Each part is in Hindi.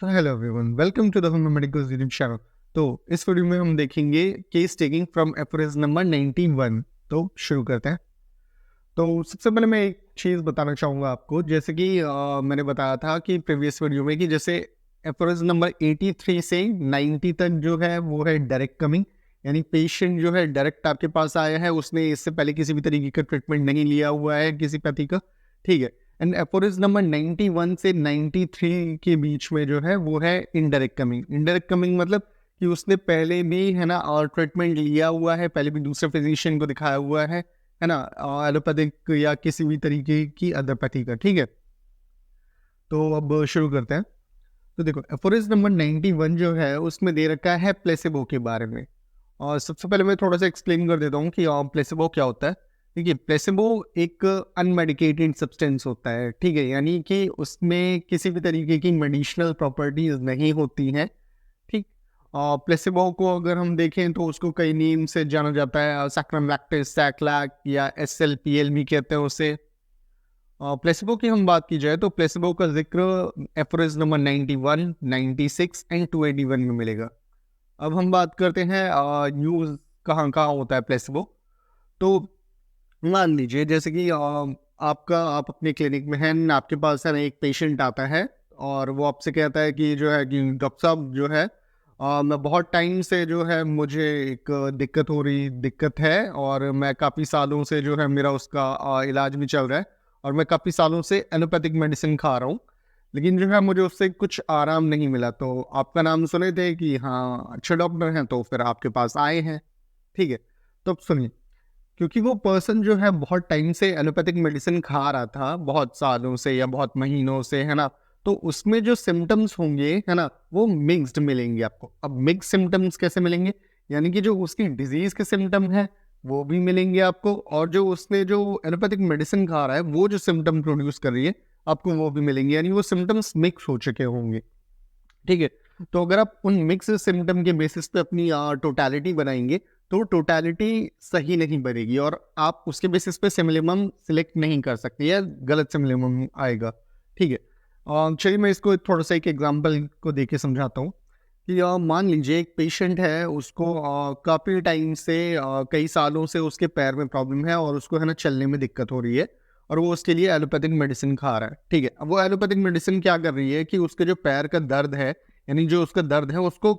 तो hello everyone, welcome to the home medical YouTube channel. तो इस वीडियो में हम देखेंगे case taking from aphorism number 91। तो शुरू करते हैं। तो सबसे पहले मैं एक चीज़ बताना चाहूँगा आपको, जैसे कि मैंने बताया था कि प्रीवियस वीडियो में कि जैसे एफरेज नंबर 83 से 90 तक जो है वो है डायरेक्ट कमिंग, यानी पेशेंट जो है डायरेक्ट आपके पास आया है, उसने इससे पहले किसी भी तरीके का ट्रीटमेंट नहीं लिया हुआ है किसी पैथी का। ठीक है। एंड एफोरिज नंबर 91 से 93 के बीच में जो है वो है इनडायरेक्ट कमिंग। इनडायरेक्ट कमिंग मतलब कि उसने पहले भी है ना और ट्रीटमेंट लिया हुआ है, पहले भी दूसरे फिजिशियन को दिखाया हुआ है ना, एलोपैथिक या किसी भी तरीके की एलोपैथी का। ठीक है। तो अब शुरू करते हैं। तो देखो, एफोरिज नंबर 91 जो है उसमें दे रखा है प्लेसिबो के बारे में। और सबसे पहले मैं थोड़ा सा एक्सप्लेन कर देता हूँ कि प्लेसिबो क्या होता है। देखिए, प्लेसिबो एक अनमेडिकेटेड सब्सटेंस होता है। ठीक है, यानी कि उसमें किसी भी तरीके की मेडिसिनल प्रॉपर्टीज नहीं होती हैं। ठीक। प्लेसिबो को अगर हम देखें तो उसको कई नेम से जाना जाता है, सैक्रम लैक्टिस, सैक्लैक या SLPL भी कहते हैं उसे। प्लेसिबो की हम बात की जाए तो प्लेसिबो का जिक्र एफरेज नंबर 91, 96 एंड 281 में मिलेगा। अब हम बात करते हैं यूज कहाँ कहाँ होता है प्लेसिबो। तो मान लीजिए जैसे कि आप अपने क्लिनिक में हैं, आपके पास है ना एक पेशेंट आता है और वो आपसे कहता है कि जो है कि डॉक्टर साहब जो है मैं बहुत टाइम से जो है मुझे एक दिक्कत है और मैं काफ़ी सालों से जो है मेरा उसका इलाज भी चल रहा है और मैं काफ़ी सालों से एलोपैथिक मेडिसिन खा रहा हूँ, लेकिन जो है मुझे उससे कुछ आराम नहीं मिला। तो आपका नाम सुने थे कि हाँ अच्छे डॉक्टर हैं, तो फिर आपके पास आए हैं। ठीक है। तो अब सुनिए, क्योंकि वो पर्सन जो है बहुत टाइम से एलोपैथिक मेडिसिन खा रहा था, बहुत सालों से या बहुत महीनों से, है ना, तो उसमें जो सिम्टम्स होंगे है ना वो मिक्स्ड मिलेंगे आपको। अब मिक्स सिम्टम्स कैसे मिलेंगे? यानी कि जो उसकी डिजीज के सिम्टम है वो भी मिलेंगे आपको, और जो उसने जो एलोपैथिक मेडिसिन खा रहा है वो जो सिम्टम प्रोड्यूस कर रही है आपको वो भी मिलेंगे, यानी वो सिम्टम्स मिक्स हो चुके होंगे। ठीक है। तो अगर आप उन मिक्स सिम्टम के बेसिस पे अपनी टोटलिटी बनाएंगे तो टोटलिटी सही नहीं बनेगी और आप उसके बेसिस पे सिमिलम सिलेक्ट नहीं कर सकते या गलत सिमिलम आएगा। ठीक है। चलिए मैं इसको थोड़ा सा एक एग्जांपल को देके समझाता हूँ कि मान लीजिए एक पेशेंट है, उसको काफ़ी टाइम से कई सालों से उसके पैर में प्रॉब्लम है और उसको है ना चलने में दिक्कत हो रही है और वो उसके लिए एलोपैथिक मेडिसिन खा रहा है। ठीक है। अब वो एलोपैथिक मेडिसिन क्या कर रही है कि उसके जो पैर का दर्द है, यानी जो उसका दर्द है उसको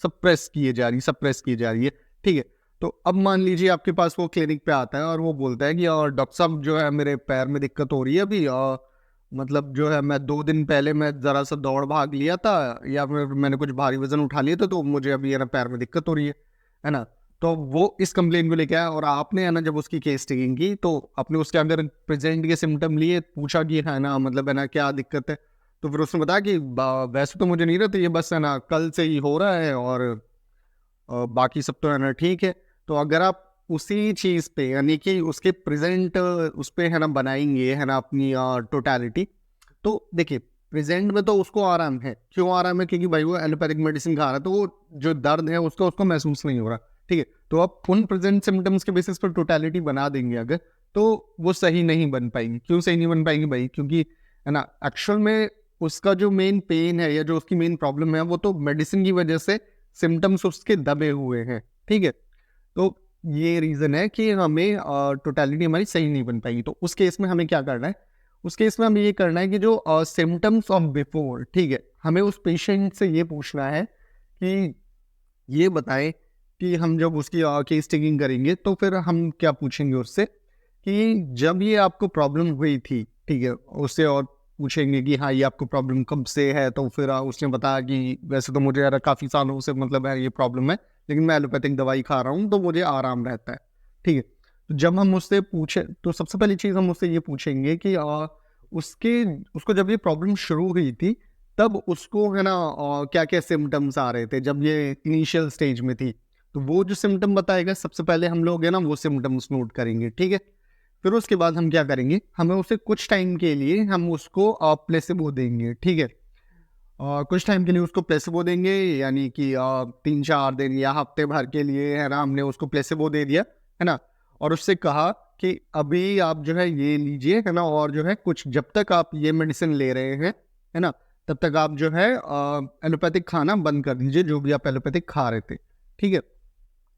सप्रेस की जा रही है। ठीक है। तो अब मान लीजिए आपके पास वो क्लिनिक पे आता है और वो बोलता है कि डॉक्टर साहब जो है मेरे पैर में दिक्कत हो रही है अभी, मतलब जो है मैं 2 दिन पहले मैं ज़रा सा दौड़ भाग लिया था या फिर मैंने कुछ भारी वजन उठा लिया था, तो मुझे अभी है ना पैर में दिक्कत हो रही है ना। तो वो इस कंप्लेन को लेके आया और आपने है ना जब उसकी केस टेकिंग की तो आपने उसके अंदर प्रेजेंट के सिम्टम लिए, पूछा कि है ना मतलब है ना क्या दिक्कत है। तो फिर उसने बताया कि वैसे तो मुझे नहीं रहता, ये बस है ना कल से ही हो रहा है और बाकी सब तो है ना ठीक है। तो अगर आप उसी चीज़ पे यानी कि उसके प्रेजेंट उस पे है ना बनाएंगे है ना अपनी टोटलिटी, तो देखिए प्रेजेंट में तो उसको आराम है। क्यों आराम है? क्योंकि भाई वो एलोपैथिक मेडिसिन खा रहा है, तो वो जो दर्द है उसको उसको महसूस नहीं हो रहा। ठीक है। तो आप उन प्रेजेंट सिम्टम्स के बेसिस पर टोटलिटी बना देंगे अगर, तो वो सही नहीं बन पाएंगी। क्यों सही नहीं बन पाएंगी भाई? क्योंकि है ना एक्चुअल में उसका जो मेन पेन है या जो उसकी मेन प्रॉब्लम है वो तो मेडिसिन की वजह से सिम्टम्स उसके दबे हुए हैं। ठीक है। तो ये रीज़न है कि हमें टोटलिटी हमारी सही नहीं बन पाएगी। तो उस केस में हमें क्या करना है? उस केस में हमें ये करना है कि जो सिम्टम्स ऑफ बिफोर, ठीक है, हमें उस पेशेंट से ये पूछना है कि ये बताएं कि हम जब उसकी केस टेकिंग करेंगे तो फिर हम क्या पूछेंगे उससे कि जब ये आपको प्रॉब्लम हुई थी, ठीक है, उससे और पूछेंगे कि हाँ ये आपको प्रॉब्लम कब से है। तो फिर उसने बताया कि वैसे तो मुझे यार काफ़ी सालों से मतलब है ये प्रॉब्लम है, लेकिन मैं एलोपैथिक दवाई खा रहा हूँ तो मुझे आराम रहता है। ठीक है। तो जब हम उससे पूछे तो सबसे पहली चीज़ हम उससे ये पूछेंगे कि उसके उसको जब ये प्रॉब्लम शुरू हुई थी तब उसको है ना क्या क्या सिम्टम्स आ रहे थे जब ये इनिशियल स्टेज में थी। तो वो जो सिम्टम बताएगा सबसे पहले हम लोग है ना वो सिम्टम्स नोट करेंगे। ठीक है। फिर उसके बाद हम क्या करेंगे, हमें उसे कुछ टाइम के लिए हम उसको प्लेसिबो देंगे। ठीक है। कुछ टाइम के लिए उसको प्लेसिबो देंगे, यानी कि 3-4 दिन या हफ्ते भर के लिए है ना हमने उसको प्लेसिबो दे दिया, है ना, और उससे कहा कि अभी आप जो है ये लीजिए, है ना, और जो है कुछ जब तक आप ये मेडिसिन ले रहे हैं, है ना, तब तक आप जो है एलोपैथिक खाना बंद कर दीजिए, जो भी आप एलोपैथिक खा रहे थे। ठीक है,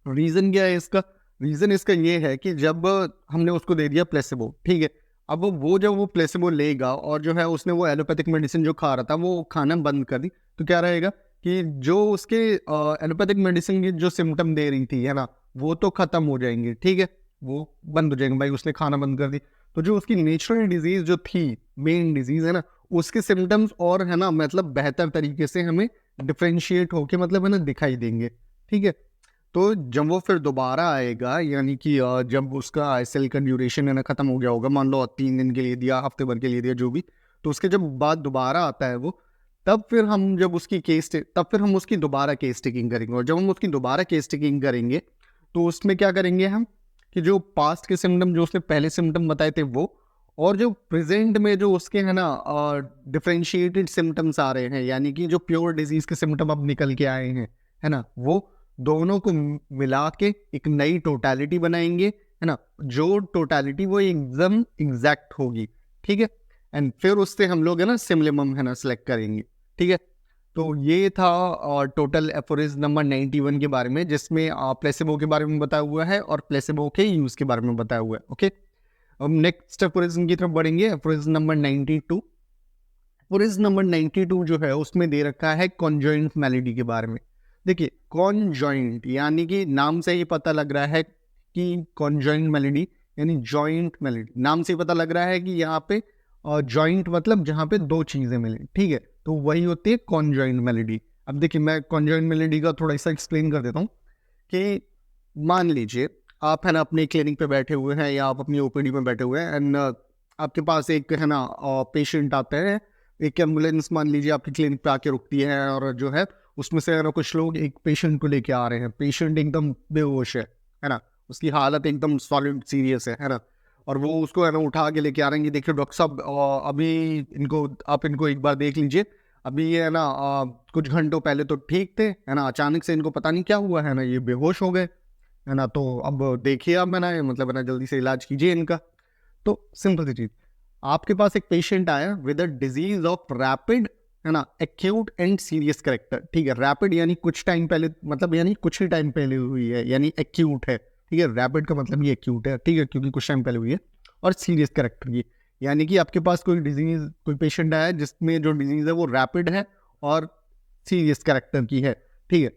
रीजन क्या है इसका? रीजन इसका ये है कि जब हमने उसको दे दिया प्लेसिबो, ठीक है, अब वो जब वो प्लेसिबो लेगा और जो है उसने वो एलोपैथिक मेडिसिन जो खा रहा था वो खाना बंद कर दी, तो क्या रहेगा कि जो उसके एलोपैथिक मेडिसिन की जो सिम्टम दे रही थी, है ना, वो तो खत्म हो जाएंगे। ठीक है, वो बंद हो जाएंगे, भाई उसने खाना बंद कर दी। तो जो उसकी नेचुरल डिजीज जो थी, मेन डिजीज है ना, उसके सिम्टम्स और है ना मतलब बेहतर तरीके से हमें डिफ्रेंशिएट होके मतलब है ना दिखाई देंगे। ठीक है, तो जब वो फिर दोबारा आएगा, यानी कि जब उसका आईएसएल का ड्यूरेशन है ना खत्म हो गया होगा, मान लो 3 दिन के लिए दिया, हफ्ते भर के लिए दिया, जो भी, तो उसके जब बाद दोबारा आता है वो, तब फिर हम जब उसकी तब फिर हम उसकी दोबारा केस टेकिंग करेंगे। और जब हम उसकी दोबारा केस टेकिंग करेंगे तो उसमें क्या करेंगे हम कि जो पास्ट के सिम्टम, जो उसने पहले सिम्टम बताए थे वो, और जो प्रेजेंट में जो उसके है ना डिफ्रेंशिएटेड सिम्टम्स आ रहे हैं, यानी कि जो प्योर डिजीज के सिम्टम अब निकल के आए हैं, है ना, वो दोनों को मिला के एक नई टोटलिटी बनाएंगे, है ना, जो टोटलिटी वो एकदम एग्जैक्ट होगी। ठीक है, एंड फिर उससे हम लोग है ना सिमिलम है ना सेलेक्ट करेंगे। ठीक है, तो ये था टोटल एफोरिज्म नंबर 91 के बारे में, जिसमें प्लेसिबो के बारे में बताया हुआ है और प्लेसिबो के यूज के बारे में बताया हुआ है। ओके, अब नेक्स्ट एफोरिज्म की तरफ बढ़ेंगे, एफोरिज्म नंबर 92। एफोरिज्म नंबर 92 जो है उसमें दे रखा है कॉन्जॉइंट मेलेडी के बारे में। देखिए, कॉन्जॉइंट यानी कि नाम से ही पता लग रहा है कि कॉन्जॉइंट मेलेडी यानी जॉइंट मेलेडी, नाम से ही पता लग रहा है कि यहाँ पे जॉइंट मतलब जहाँ पे दो चीजें मिले। ठीक है, तो वही होती है कॉन्जॉइंट मेलेडी। अब देखिए, मैं कॉन्जॉइंट मेलेडी का थोड़ा सा एक्सप्लेन कर देता हूँ कि मान लीजिए आप है ना अपने क्लिनिक पे बैठे हुए हैं या आप अपनी ओपीडी में बैठे हुए हैं, एंड आपके पास एक है ना पेशेंट आता है, एक एम्बुलेंस मान लीजिए आपकी क्लिनिक पे आके रुकती है, और जो है उसमें से है ना कुछ लोग एक पेशेंट को लेके आ रहे हैं, पेशेंट एकदम बेहोश है ना, उसकी हालत एकदम सॉलिड सीरियस है ना, और वो उसको है ना उठा के लेके आ रहे हैं। देखिए डॉक्टर साहब, अभी इनको आप इनको एक बार देख लीजिए, अभी ये है ना कुछ घंटों पहले तो ठीक थे, है ना, अचानक से इनको पता नहीं क्या हुआ है ना, ये बेहोश हो गए, है ना, तो अब देखिए आप है ना मतलब है ना जल्दी से इलाज कीजिए इनका। तो सिंपल सी चीज, आपके पास एक पेशेंट आया with a disease of rapid, है ना, एक्यूट एंड सीरियस करेक्टर। ठीक है, रैपिड यानी कुछ टाइम पहले, मतलब यानी कुछ ही टाइम पहले हुई है, यानी एक्यूट है। ठीक है, रैपिड का मतलब ये एक्यूट है, ठीक है, क्योंकि कुछ टाइम पहले हुई है, और सीरियस करेक्टर की, यानी कि आपके पास कोई डिजीज, कोई पेशेंट आया जिसमें जो डिजीज है वो रैपिड है और सीरियस करेक्टर की है। ठीक है,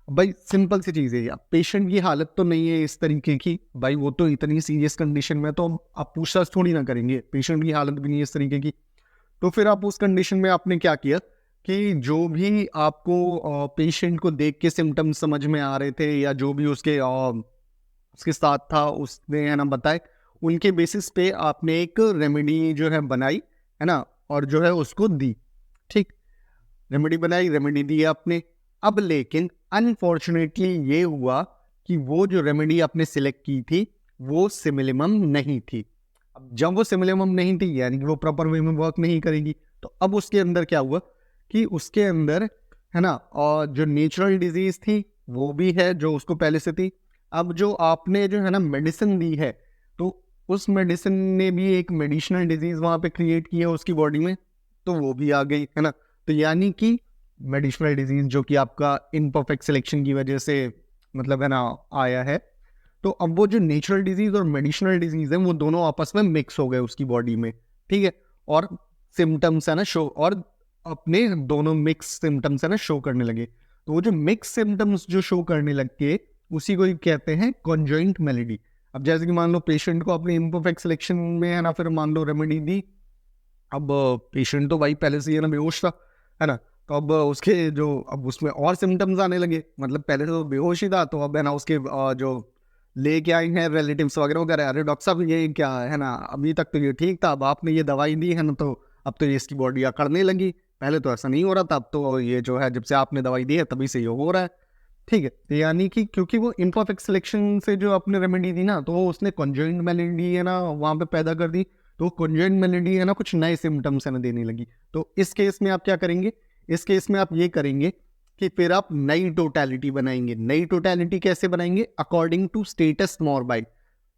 भाई सिंपल सी चीज़ है यार, पेशेंट की हालत तो नहीं है इस तरीके की, भाई वो तो इतनी सीरियस कंडीशन में तो आप पूछताछ थोड़ी ना करेंगे, पेशेंट की हालत भी नहीं है इस तरीके की। तो फिर आप उस कंडीशन में आपने क्या किया कि जो भी आपको पेशेंट को देख के सिम्टम्स समझ में आ रहे थे, या जो भी उसके साथ था उसने है ना बताए, उनके बेसिस पे आपने एक रेमेडी जो है बनाई, है ना, और जो है उसको दी। ठीक, रेमेडी बनाई, रेमेडी दी आपने। अब लेकिन अनफॉर्चुनेटली ये हुआ कि वो जो रेमेडी आपने सिलेक्ट की थी वो सिमिलिमम नहीं थी। अब जब वो सिमिलिमम नहीं थी, यानी कि वो प्रॉपर वे में वर्क नहीं करेगी, तो अब उसके अंदर क्या हुआ कि उसके अंदर है ना, और जो नेचुरल डिजीज थी वो भी है जो उसको पहले से थी। अब जो आपने जो है ना मेडिसिन दी है, तो उस मेडिसिन ने भी एक मेडिसिनल डिजीज वहां पे क्रिएट की है उसकी बॉडी में, तो वो भी आ गई, है ना। तो यानी कि मेडिसिनल डिजीज जो कि आपका इनपरफेक्ट सिलेक्शन की वजह से मतलब है ना आया है, तो अब वो जो नेचुरल डिजीज और मेडिसिनल डिजीज है वो दोनों आपस में मिक्स हो गए उसकी बॉडी में। ठीक है, और सिम्टम्स है ना शो, और अपने दोनों मिक्स सिम्टम्स है ना शो करने लगे। तो वो जो मिक्स सिम्टम्स जो शो करने लग के, उसी को कहते हैं कॉन्जॉइंट मेलेडी। अब जैसे कि मान लो पेशेंट को अपने इम्परफेक्ट सिलेक्शन में है ना फिर मान लो रेमेडी दी, अब पेशेंट तो भाई पहले से ही है ना बेहोश था, है ना, तो अब उसके जो अब उसमें और सिम्टम्स आने लगे, मतलब पहले तो बेहोश ही था, तो अब है ना उसके जो लेके आए हैं रिलेटिव्स वगैरह वगैरह, अरे डॉक्टर साहब ये क्या है ना, अभी तक तो ये ठीक था, अब आपने ये दवाई दी है ना, तो अब तो ये इसकी बॉडी अकड़ने लगी, पहले तो ऐसा नहीं हो रहा था, अब तो ये जो है जब से आपने दवाई दी है तभी से ये हो रहा है। ठीक है, तो यानी कि क्योंकि वो इम्परफेक्ट सिलेक्शन से जो आपने रेमेडी दी ना, तो वो उसने कॉन्जॉइंट मेलेडी है ना वहाँ पे पैदा कर दी, तो कॉन्जॉइंट मेलेडी है ना कुछ नए सिम्टम्स है ना देने लगी। तो इस केस में आप क्या करेंगे, इस केस में आप ये करेंगे कि फिर आप नई टोटलिटी बनाएंगे। नई टोटलिटी कैसे बनाएंगे? अकॉर्डिंग टू स्टेटस मोरबाई,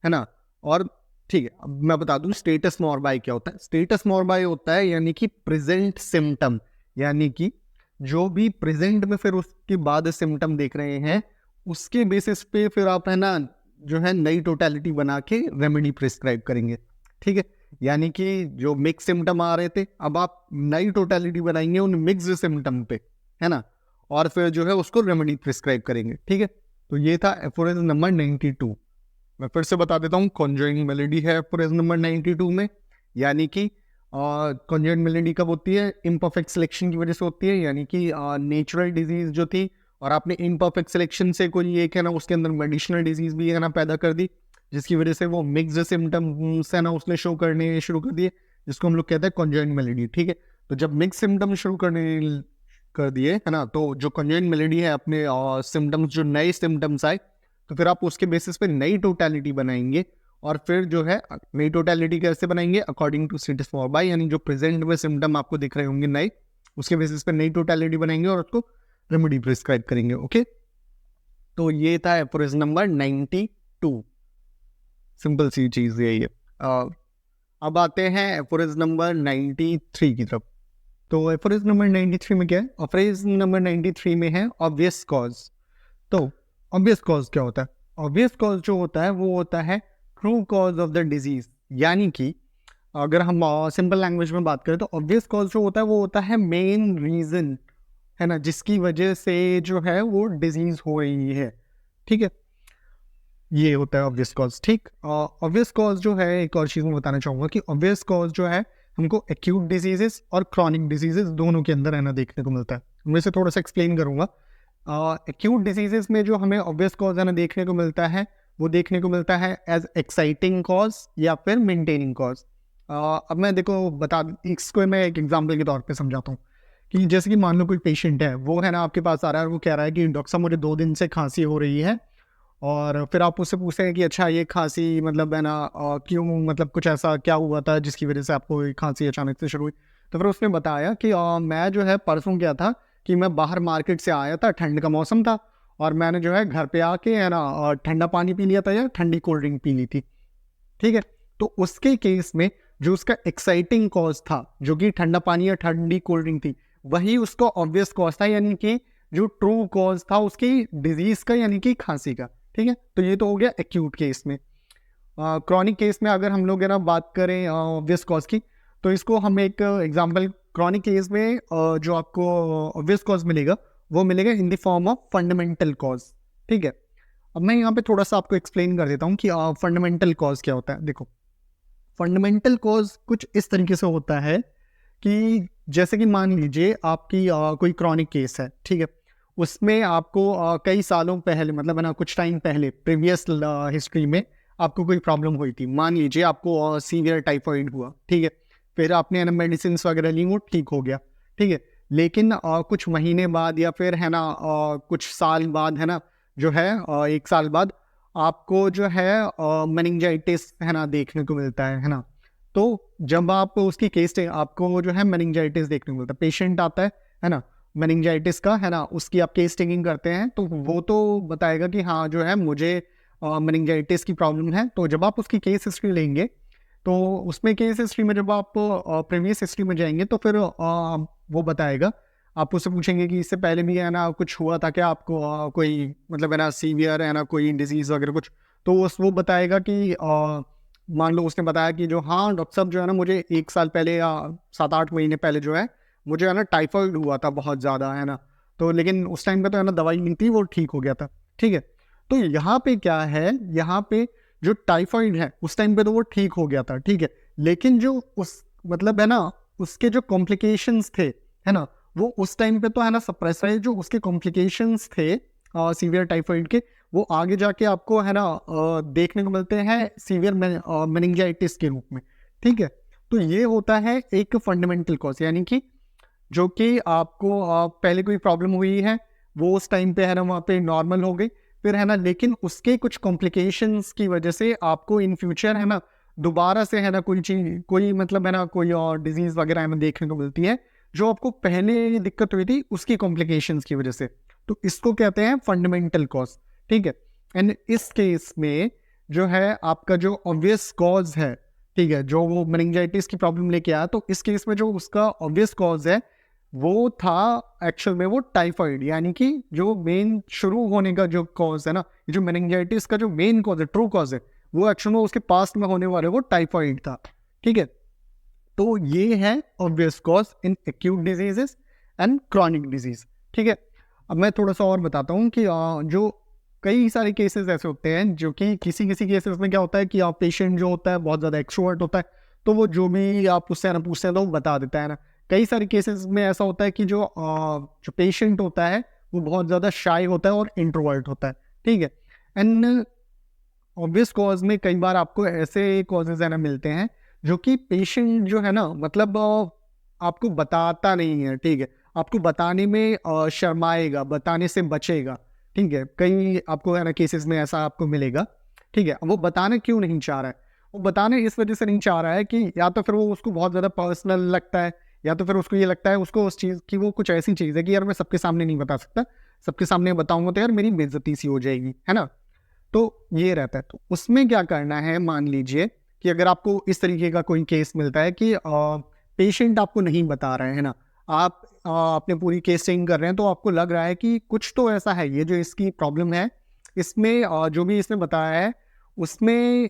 है ना। और ठीक है, अब मैं बता दूं स्टेटस मोरबाई क्या होता है। स्टेटस मोरबाई होता है यानी कि प्रेजेंट सिम्टम, यानी कि जो भी प्रेजेंट में फिर उसके बाद सिम्टम देख रहे हैं उसके बेसिस पे फिर आप है ना जो है नई टोटलिटी बना के रेमेडी प्रिस्क्राइब करेंगे, ठीक है। यानी कि जो मिक्स सिम्टम आ रहे थे अब आप नई टोटलिटी बनाएंगे उन मिक्स सिम्टम पे, है ना, और फिर जो है उसको रेमेडी प्रिस्क्राइब करेंगे, ठीक है। तो ये था एफोरिज्म नंबर 92। मैं फिर से बता देता हूँ, कॉन्जॉइंट मेलेडी है एफोरिज्म नंबर 92 में, यानी कि कॉन्जॉइंट मेलेडी कब होती है, इम्परफेक्ट सिलेक्शन की वजह से होती है, यानी कि नेचुरल डिजीज जो थी और आपने इम्परफेक्ट सिलेक्शन से कोई एक है ना उसके अंदर मेडिसिनल डिजीज भी है ना पैदा कर दी, जिसकी वजह से वो मिक्स्ड सिम्टम्स है ना उसने शो करने शुरू कर दिए, जिसको हम लोग कहते हैं कॉन्जॉइंट मेलेडी, ठीक है। तो जब मिक्स सिम्टम्स शुरू करने कर दिए है ना, तो जो कॉन्जॉइंट मेलेडी है अपने सिम्टम्स जो नए सिम्टम्स आए तो फिर आप उसके बेसिस पे नई टोटलिटी बनाएंगे, और फिर जो है नई टोटलिटी कैसे बनाएंगे, according to status for by, यानी जो प्रेजेंट में सिम्टम आपको दिख रहे होंगे नए उसके बेसिस पे नई टोटलिटी बनाएंगे और उसको रेमेडी प्रिस्क्राइब करेंगे, ओके। तो ये था एफोरिज्म नंबर 92, सिंपल सी चीज यही है। अब आते हैं एफोरिज्म नंबर 93 की तरफ। तो एफोरिज्म नंबर 93 में क्या है, एफोरिज्म नंबर 93 में है ऑब्वियस कॉज। तो ऑब्वियस कॉज क्या होता है, ऑब्वियस कॉज जो होता है वो होता है true cause of the disease, यानी कि अगर हम सिंपल लैंग्वेज में बात करें तो ऑब्वियस कॉज जो होता है वो होता है मेन रीजन, है ना, जिसकी वजह से जो है वो डिजीज हो रही है, ठीक है। ये होता है ऑब्वियस कॉज, ठीक। ऑब्वियस कॉज जो है एक और चीज़ मैं बताना चाहूँगा कि ऑब्वियस कॉज जो है हमको एक्यूट डिजीजेस और क्रॉनिक डिजीजेस दोनों के अंदर है ना देखने को मिलता है। मैं इसे थोड़ा सा एक्सप्लेन करूँगा। एक्यूट डिजीजेस में जो हमें ऑब्वियस कॉज है ना देखने को मिलता है वो देखने को मिलता है एज एक्साइटिंग कॉज या फिर मेंटेनिंग कॉज। अब मैं देखो बता इसको मैं एक एग्जाम्पल के तौर पे समझाता हूँ कि जैसे कि मान लो कोई पेशेंट है वो है ना आपके पास आ रहा है और वो कह रहा है कि डॉक्टर साहब मुझे 2 दिन से खांसी हो रही है, और फिर आप उससे पूछते हैं कि अच्छा ये खांसी मतलब है ना क्यों, मतलब कुछ ऐसा क्या हुआ था जिसकी वजह से आपको ये खांसी अचानक से शुरू हुई। तो फिर उसने बताया कि मैं जो है परसों क्या था कि मैं बाहर मार्केट से आया था, ठंड का मौसम था, और मैंने जो है घर पे आके है ना ठंडा पानी पी लिया था या ठंडी कोल्ड ड्रिंक पी ली थी, ठीक है। तो उसके केस में जो उसका एक्साइटिंग कॉज था जो कि ठंडा पानी या ठंडी कोल्ड ड्रिंक थी वही उसका ऑब्वियस कॉज था, यानी कि जो ट्रू कॉज था उसकी डिजीज का यानी कि खांसी का, ठीक है। तो ये तो हो गया एक्यूट केस में। क्रॉनिक केस में अगर हम लोग है ना बात करें ऑब्वियस कॉज की, तो इसको हम एक एग्जांपल क्रॉनिक केस में जो आपको ऑब्वियस कॉज मिलेगा वो मिलेगा in the form of fundamental cause, ठीक है। अब मैं यहाँ पे थोड़ा सा आपको एक्सप्लेन कर देता हूँ कि फंडामेंटल कॉज क्या होता है। देखो फंडामेंटल कॉज कुछ इस तरीके से होता है कि जैसे कि मान लीजिए आपकी कोई क्रॉनिक केस है, ठीक है, उसमें आपको कई सालों पहले मतलब है ना कुछ टाइम पहले प्रीवियस हिस्ट्री में आपको कोई प्रॉब्लम हुई थी। मान लीजिए आपको सीवियर टाइफाइड हुआ, ठीक है, फिर आपने मेडिसिन वगैरह ली वो ठीक हो गया, ठीक है। लेकिन कुछ महीने बाद या फिर है ना कुछ साल बाद है ना जो है 1 साल बाद आपको जो है मेनिंजाइटिस है ना देखने को मिलता है ना। तो जब आप उसकी केस आपको जो है मेनिंजाइटिस देखने को मिलता है, पेशेंट आता है ना मेनिंजाइटिस का, है ना, उसकी आप केस टेकिंग करते हैं तो वो तो बताएगा कि हाँ जो है मुझे मेनिंजाइटिस की प्रॉब्लम है। तो जब आप उसकी केस हिस्ट्री लेंगे तो उसमें केस हिस्ट्री में जब आप प्रीवियस हिस्ट्री में जाएंगे तो फिर वो बताएगा, आप उससे पूछेंगे कि इससे पहले भी है ना कुछ हुआ था क्या आपको, कोई मतलब है ना सीवियर है ना कोई डिजीज़ वगैरह कुछ, तो वो बताएगा कि मान लो उसने बताया कि जो हाँ डॉक्टर साहब जो है ना मुझे 1 साल पहले या 7-8 महीने पहले जो है मुझे है ना टाइफाइड हुआ था बहुत ज़्यादा, है ना, तो लेकिन उस टाइम पे तो है ना दवाई नहीं थी वो ठीक हो गया था, ठीक है। तो यहाँ पे क्या है, यहाँ पे जो टाइफाइड है उस टाइम पे तो वो ठीक हो गया था, ठीक है, लेकिन जो उस मतलब है ना उसके जो कॉम्प्लिकेशंस थे है ना वो उस टाइम पे तो है ना सप्रेस है, जो उसके कॉम्प्लिकेशंस थे सीवियर टाइफाइड के वो आगे जाके आपको है ना देखने को मिलते हैं सीवियर मेनिंजाइटिस के रूप में, ठीक है। तो ये होता है एक फंडामेंटल कॉज, यानी कि जो कि आपको पहले कोई प्रॉब्लम हुई है वो उस टाइम पे है ना वहाँ पे नॉर्मल हो गई, फिर है ना लेकिन उसके कुछ कॉम्प्लिकेशंस की वजह से आपको इन फ्यूचर है ना दोबारा से है ना कोई चीज कोई मतलब है ना कोई और डिजीज वगैरह हमें देखने को मिलती है जो आपको पहले दिक्कत हुई थी उसकी कॉम्प्लिकेशंस की वजह से। तो इसको कहते हैं फंडामेंटल कॉज, ठीक है। एंड इस केस में जो है आपका जो ऑब्वियस कॉज है, ठीक है, जो वो मेनिंजाइटिस की प्रॉब्लम लेके आया, तो इस केस में जो उसका ऑब्वियस कॉज है वो था एक्चुअल में वो टाइफाइड, यानी कि जो मेन शुरू होने का जो कॉज है ना, ये जो मेनिंजाइटिस का जो मेन कॉज है, ट्रू कॉज है, वो एक्चुअल में उसके पास्ट में होने वाले वो टाइफाइड था। ठीक है, तो ये है obvious cause in acute diseases and chronic disease. ठीक है, अब मैं थोड़ा सा और बताता हूँ कि जो कई सारे केसेस ऐसे होते हैं जो कि किसी किसी केसेस में क्या होता है कि आप पेशेंट जो होता है बहुत ज़्यादा एक्सट्रोवर्ट होता है, तो वो जो भी आप उससे ना पूछते हैं तो वो बता देता है ना। कई सारे केसेस में ऐसा होता है कि जो पेशेंट होता है वो बहुत ज़्यादा शाय होता है और इंट्रोवर्ट होता है। ठीक है, एंड ऑब्वियस कॉज में कई बार आपको ऐसे कॉजेज है ना मिलते हैं जो कि पेशेंट जो है ना मतलब आपको बताता नहीं है। ठीक है, आपको बताने में शर्माएगा, बताने से बचेगा। ठीक है, कई आपको है ना केसेस में ऐसा आपको मिलेगा। ठीक है, वो बताना क्यों नहीं चाह रहा है? वो बताने इस वजह से नहीं चाह रहा है कि या तो फिर वो उसको बहुत ज़्यादा पर्सनल लगता है, या तो फिर उसको ये लगता है उसको उस चीज़ की वो कुछ ऐसी चीज़ है कि यार मैं सबके सामने नहीं बता सकता, सबके सामने बताऊंगा तो यार मेरी बेइज्जती सी हो जाएगी, है ना। तो ये रहता है, तो उसमें क्या करना है, मान लीजिए कि अगर आपको इस तरीके का कोई केस मिलता है कि पेशेंट आपको नहीं बता रहे हैं ना, आप अपने पूरी केसिंग कर रहे हैं, तो आपको लग रहा है कि कुछ तो ऐसा है, ये जो इसकी प्रॉब्लम है इसमें जो भी इसने बताया है उसमें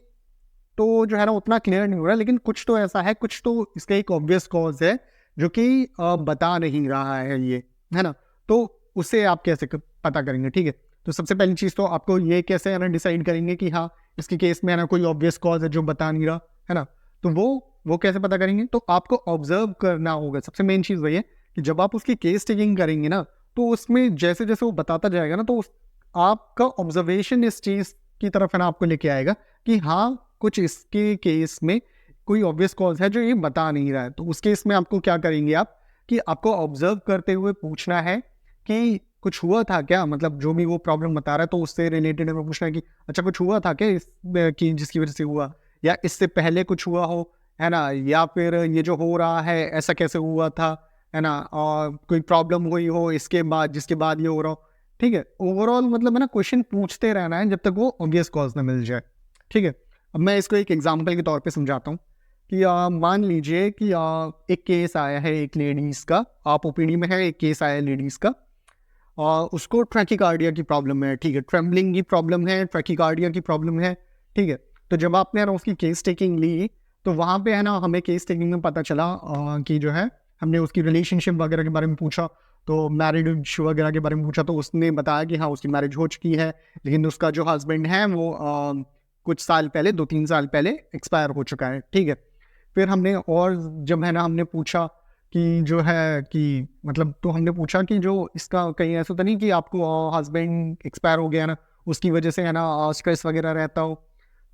तो जो है ना उतना क्लियर नहीं हो रहा, लेकिन कुछ तो ऐसा है, कुछ तो इसका एक ऑब्वियस कॉज है जो कि बता नहीं रहा है ये, है ना। तो उसे आप कैसे पता करेंगे? ठीक है, तो सबसे पहली चीज़ तो आपको ये कैसे है ना डिसाइड करेंगे कि हाँ इसके केस में है ना कोई ऑब्वियस कॉज है जो बता नहीं रहा, है ना। तो वो कैसे पता करेंगे? तो आपको ऑब्जर्व करना होगा। सबसे मेन चीज़ वही है कि जब आप उसकी केस टेकिंग करेंगे ना, तो उसमें जैसे जैसे वो बताता जाएगा ना, तो आपका ऑब्जर्वेशन इस चीज़ की तरफ है ना आपको लेके आएगा कि हाँ कुछ इसके केस में कोई ऑब्वियस कॉज है जो ये बता नहीं रहा है। तो उस केस में आपको क्या करेंगे आप कि आपको ऑब्जर्व करते हुए पूछना है कि कुछ हुआ था क्या, मतलब जो भी वो प्रॉब्लम बता रहा है तो उससे रिलेटेड हमें पूछना है कि अच्छा कुछ हुआ था क्या इस की जिसकी वजह से हुआ, या इससे पहले कुछ हुआ हो, है ना, या फिर ये जो हो रहा है ऐसा कैसे हुआ था, है ना, और कोई प्रॉब्लम हुई हो इसके बाद जिसके बाद ये हो रहा हो। ठीक है, ओवरऑल मतलब है ना क्वेश्चन पूछते रहना है जब तक वो ऑब्वियस कॉज ना मिल जाए। ठीक है, अब मैं इसको एक एग्जाम्पल के तौर पे समझाता हूँ कि मान लीजिए कि एक केस आया है एक लेडीज़ का, आप ओपीडी में है, एक केस आया है लेडीज़ का, और उसको ट्रैकिकार्डिया की प्रॉब्लम है। ठीक है, ट्रेम्बलिंग की प्रॉब्लम है, ट्रैकिकार्डिया की प्रॉब्लम है। ठीक है, तो जब आपने है ना उसकी केस टेकिंग ली, तो वहाँ पे है ना हमें केस टेकिंग में पता चला कि जो है हमने उसकी रिलेशनशिप वगैरह के बारे में पूछा, तो मैरिज वगैरह के बारे में पूछा, तो उसने बताया कि हाँ उसकी मैरिज हो चुकी है, लेकिन उसका जो हस्बैंड है वो कुछ साल पहले, 2-3 साल पहले एक्सपायर हो चुका है। ठीक है, फिर हमने और जब है ना हमने पूछा कि जो है कि मतलब, तो हमने पूछा कि जो इसका कहीं ऐसा तो नहीं कि आपको हस्बैंड एक्सपायर हो गया ना, उसकी वजह से है ना स्ट्रेस वगैरह रहता हो।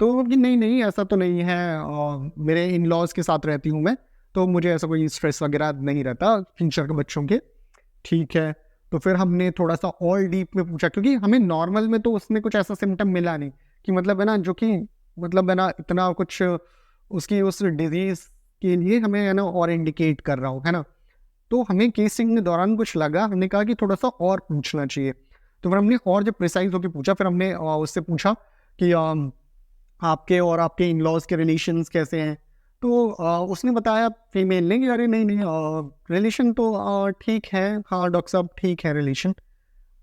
तो कि नहीं नहीं ऐसा तो नहीं है, मेरे इन लॉज के साथ रहती हूँ मैं, तो मुझे ऐसा कोई स्ट्रेस वगैरह नहीं रहता फ्यूचर के बच्चों के। ठीक है, तो फिर हमने थोड़ा सा और डीप में पूछा, क्योंकि हमें नॉर्मल में तो उसमें कुछ ऐसा सिम्टम मिला नहीं कि मतलब है ना जो कि मतलब है ना इतना कुछ उसकी उस डिजीज के लिए हमें है ना और इंडिकेट कर रहा हो, है ना। तो हमें केसिंग के दौरान कुछ लगा, हमने कहा कि थोड़ा सा और पूछना चाहिए। तो फिर हमने और जब प्रिसाइज होकर पूछा, फिर हमने उससे पूछा कि आपके और आपके इन लॉज के रिलेशंस कैसे हैं। तो उसने बताया फीमेल ने कि अरे नहीं नहीं रिलेशन तो ठीक है, हाँ डॉक्टर साहब ठीक है रिलेशन,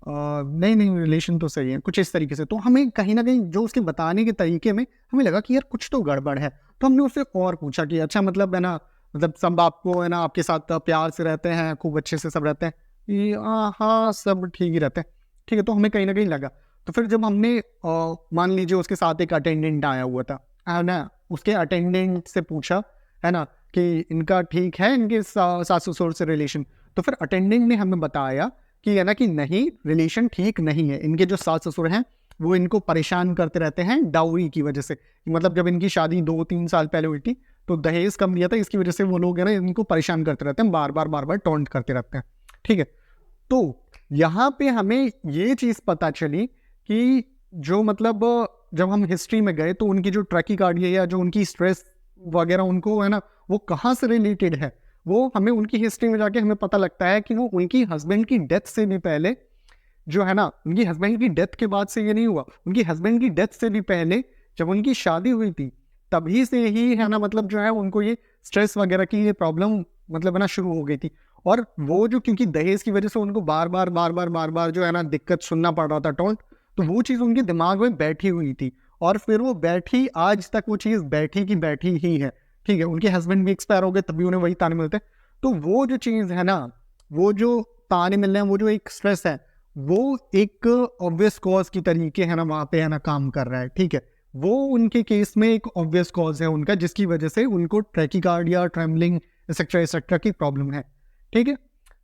नहीं नहीं रिलेशन तो सही है, कुछ इस तरीके से। तो हमें कहीं ना कहीं जो उसके बताने के तरीके में हमें लगा कि यार कुछ तो गड़बड़ है। तो हमने उससे और पूछा कि अच्छा मतलब है ना, मतलब सब आपको है ना आपके साथ प्यार से रहते हैं, खूब अच्छे से सब रहते हैं? ये हाँ सब ठीक ही रहते हैं। ठीक है, तो हमें कहीं ना कहीं लगा। तो फिर जब हमने मान लीजिए उसके साथ एक अटेंडेंट आया हुआ था, है ना, उसके अटेंडेंट से पूछा, है ना, कि इनका ठीक है इनके सास ससुर से रिलेशन। तो फिर अटेंडेंट ने हमें बताया कि है ना कि नहीं रिलेशन ठीक नहीं है, इनके जो सास ससुर हैं वो इनको परेशान करते रहते हैं डाउरी की वजह से। मतलब जब इनकी शादी 2-3 साल पहले हुई थी तो दहेज कम लिया था, इसकी वजह से वो लोग है ना इनको परेशान करते रहते हैं, बार बार टॉन्ट करते रहते हैं। ठीक है, तो यहाँ पे हमें ये चीज़ पता चली कि जो मतलब जब हम हिस्ट्री में गए तो उनकी जो ट्रैकिकार्डिया या जो उनकी स्ट्रेस वगैरह उनको है ना वो कहाँ से रिलेटेड है, वो हमें उनकी हिस्ट्री में जाके हमें पता लगता है कि वो उनकी हस्बैंड की डेथ से भी पहले जो है ना, उनकी हस्बैंड की डेथ के बाद से ये नहीं हुआ, उनकी हस्बैंड की डेथ से भी पहले जब उनकी शादी हुई थी तभी से ही है ना मतलब जो है उनको ये स्ट्रेस वगैरह की ये प्रॉब्लम मतलब है ना शुरू हो गई थी। और वो जो क्योंकि दहेज की वजह से उनको बार बार जो है ना दिक्कत सुनना पड़ रहा था टोंट, तो वो चीज़ उनके दिमाग में बैठी हुई थी और फिर वो बैठी, आज तक वो चीज़ बैठी की बैठी ही है। ठीक है, उनके हस्बैंड भी एक्सपायर हो गए तभी उन्हें वही ताने मिलते हैं। तो वो जो चीज़ है ना, वो जो ताने मिल रहे हैं, वो जो एक स्ट्रेस है, वो एक ऑब्वियस कॉज की तरीके है ना वहाँ पे है ना काम कर रहा है। ठीक है, वो उनके केस में एक ऑब्वियस कॉज है उनका, जिसकी वजह से उनको ट्रैकीकार्डिया, ट्रेमलिंग एक्सेट्रा की प्रॉब्लम है। ठीक है,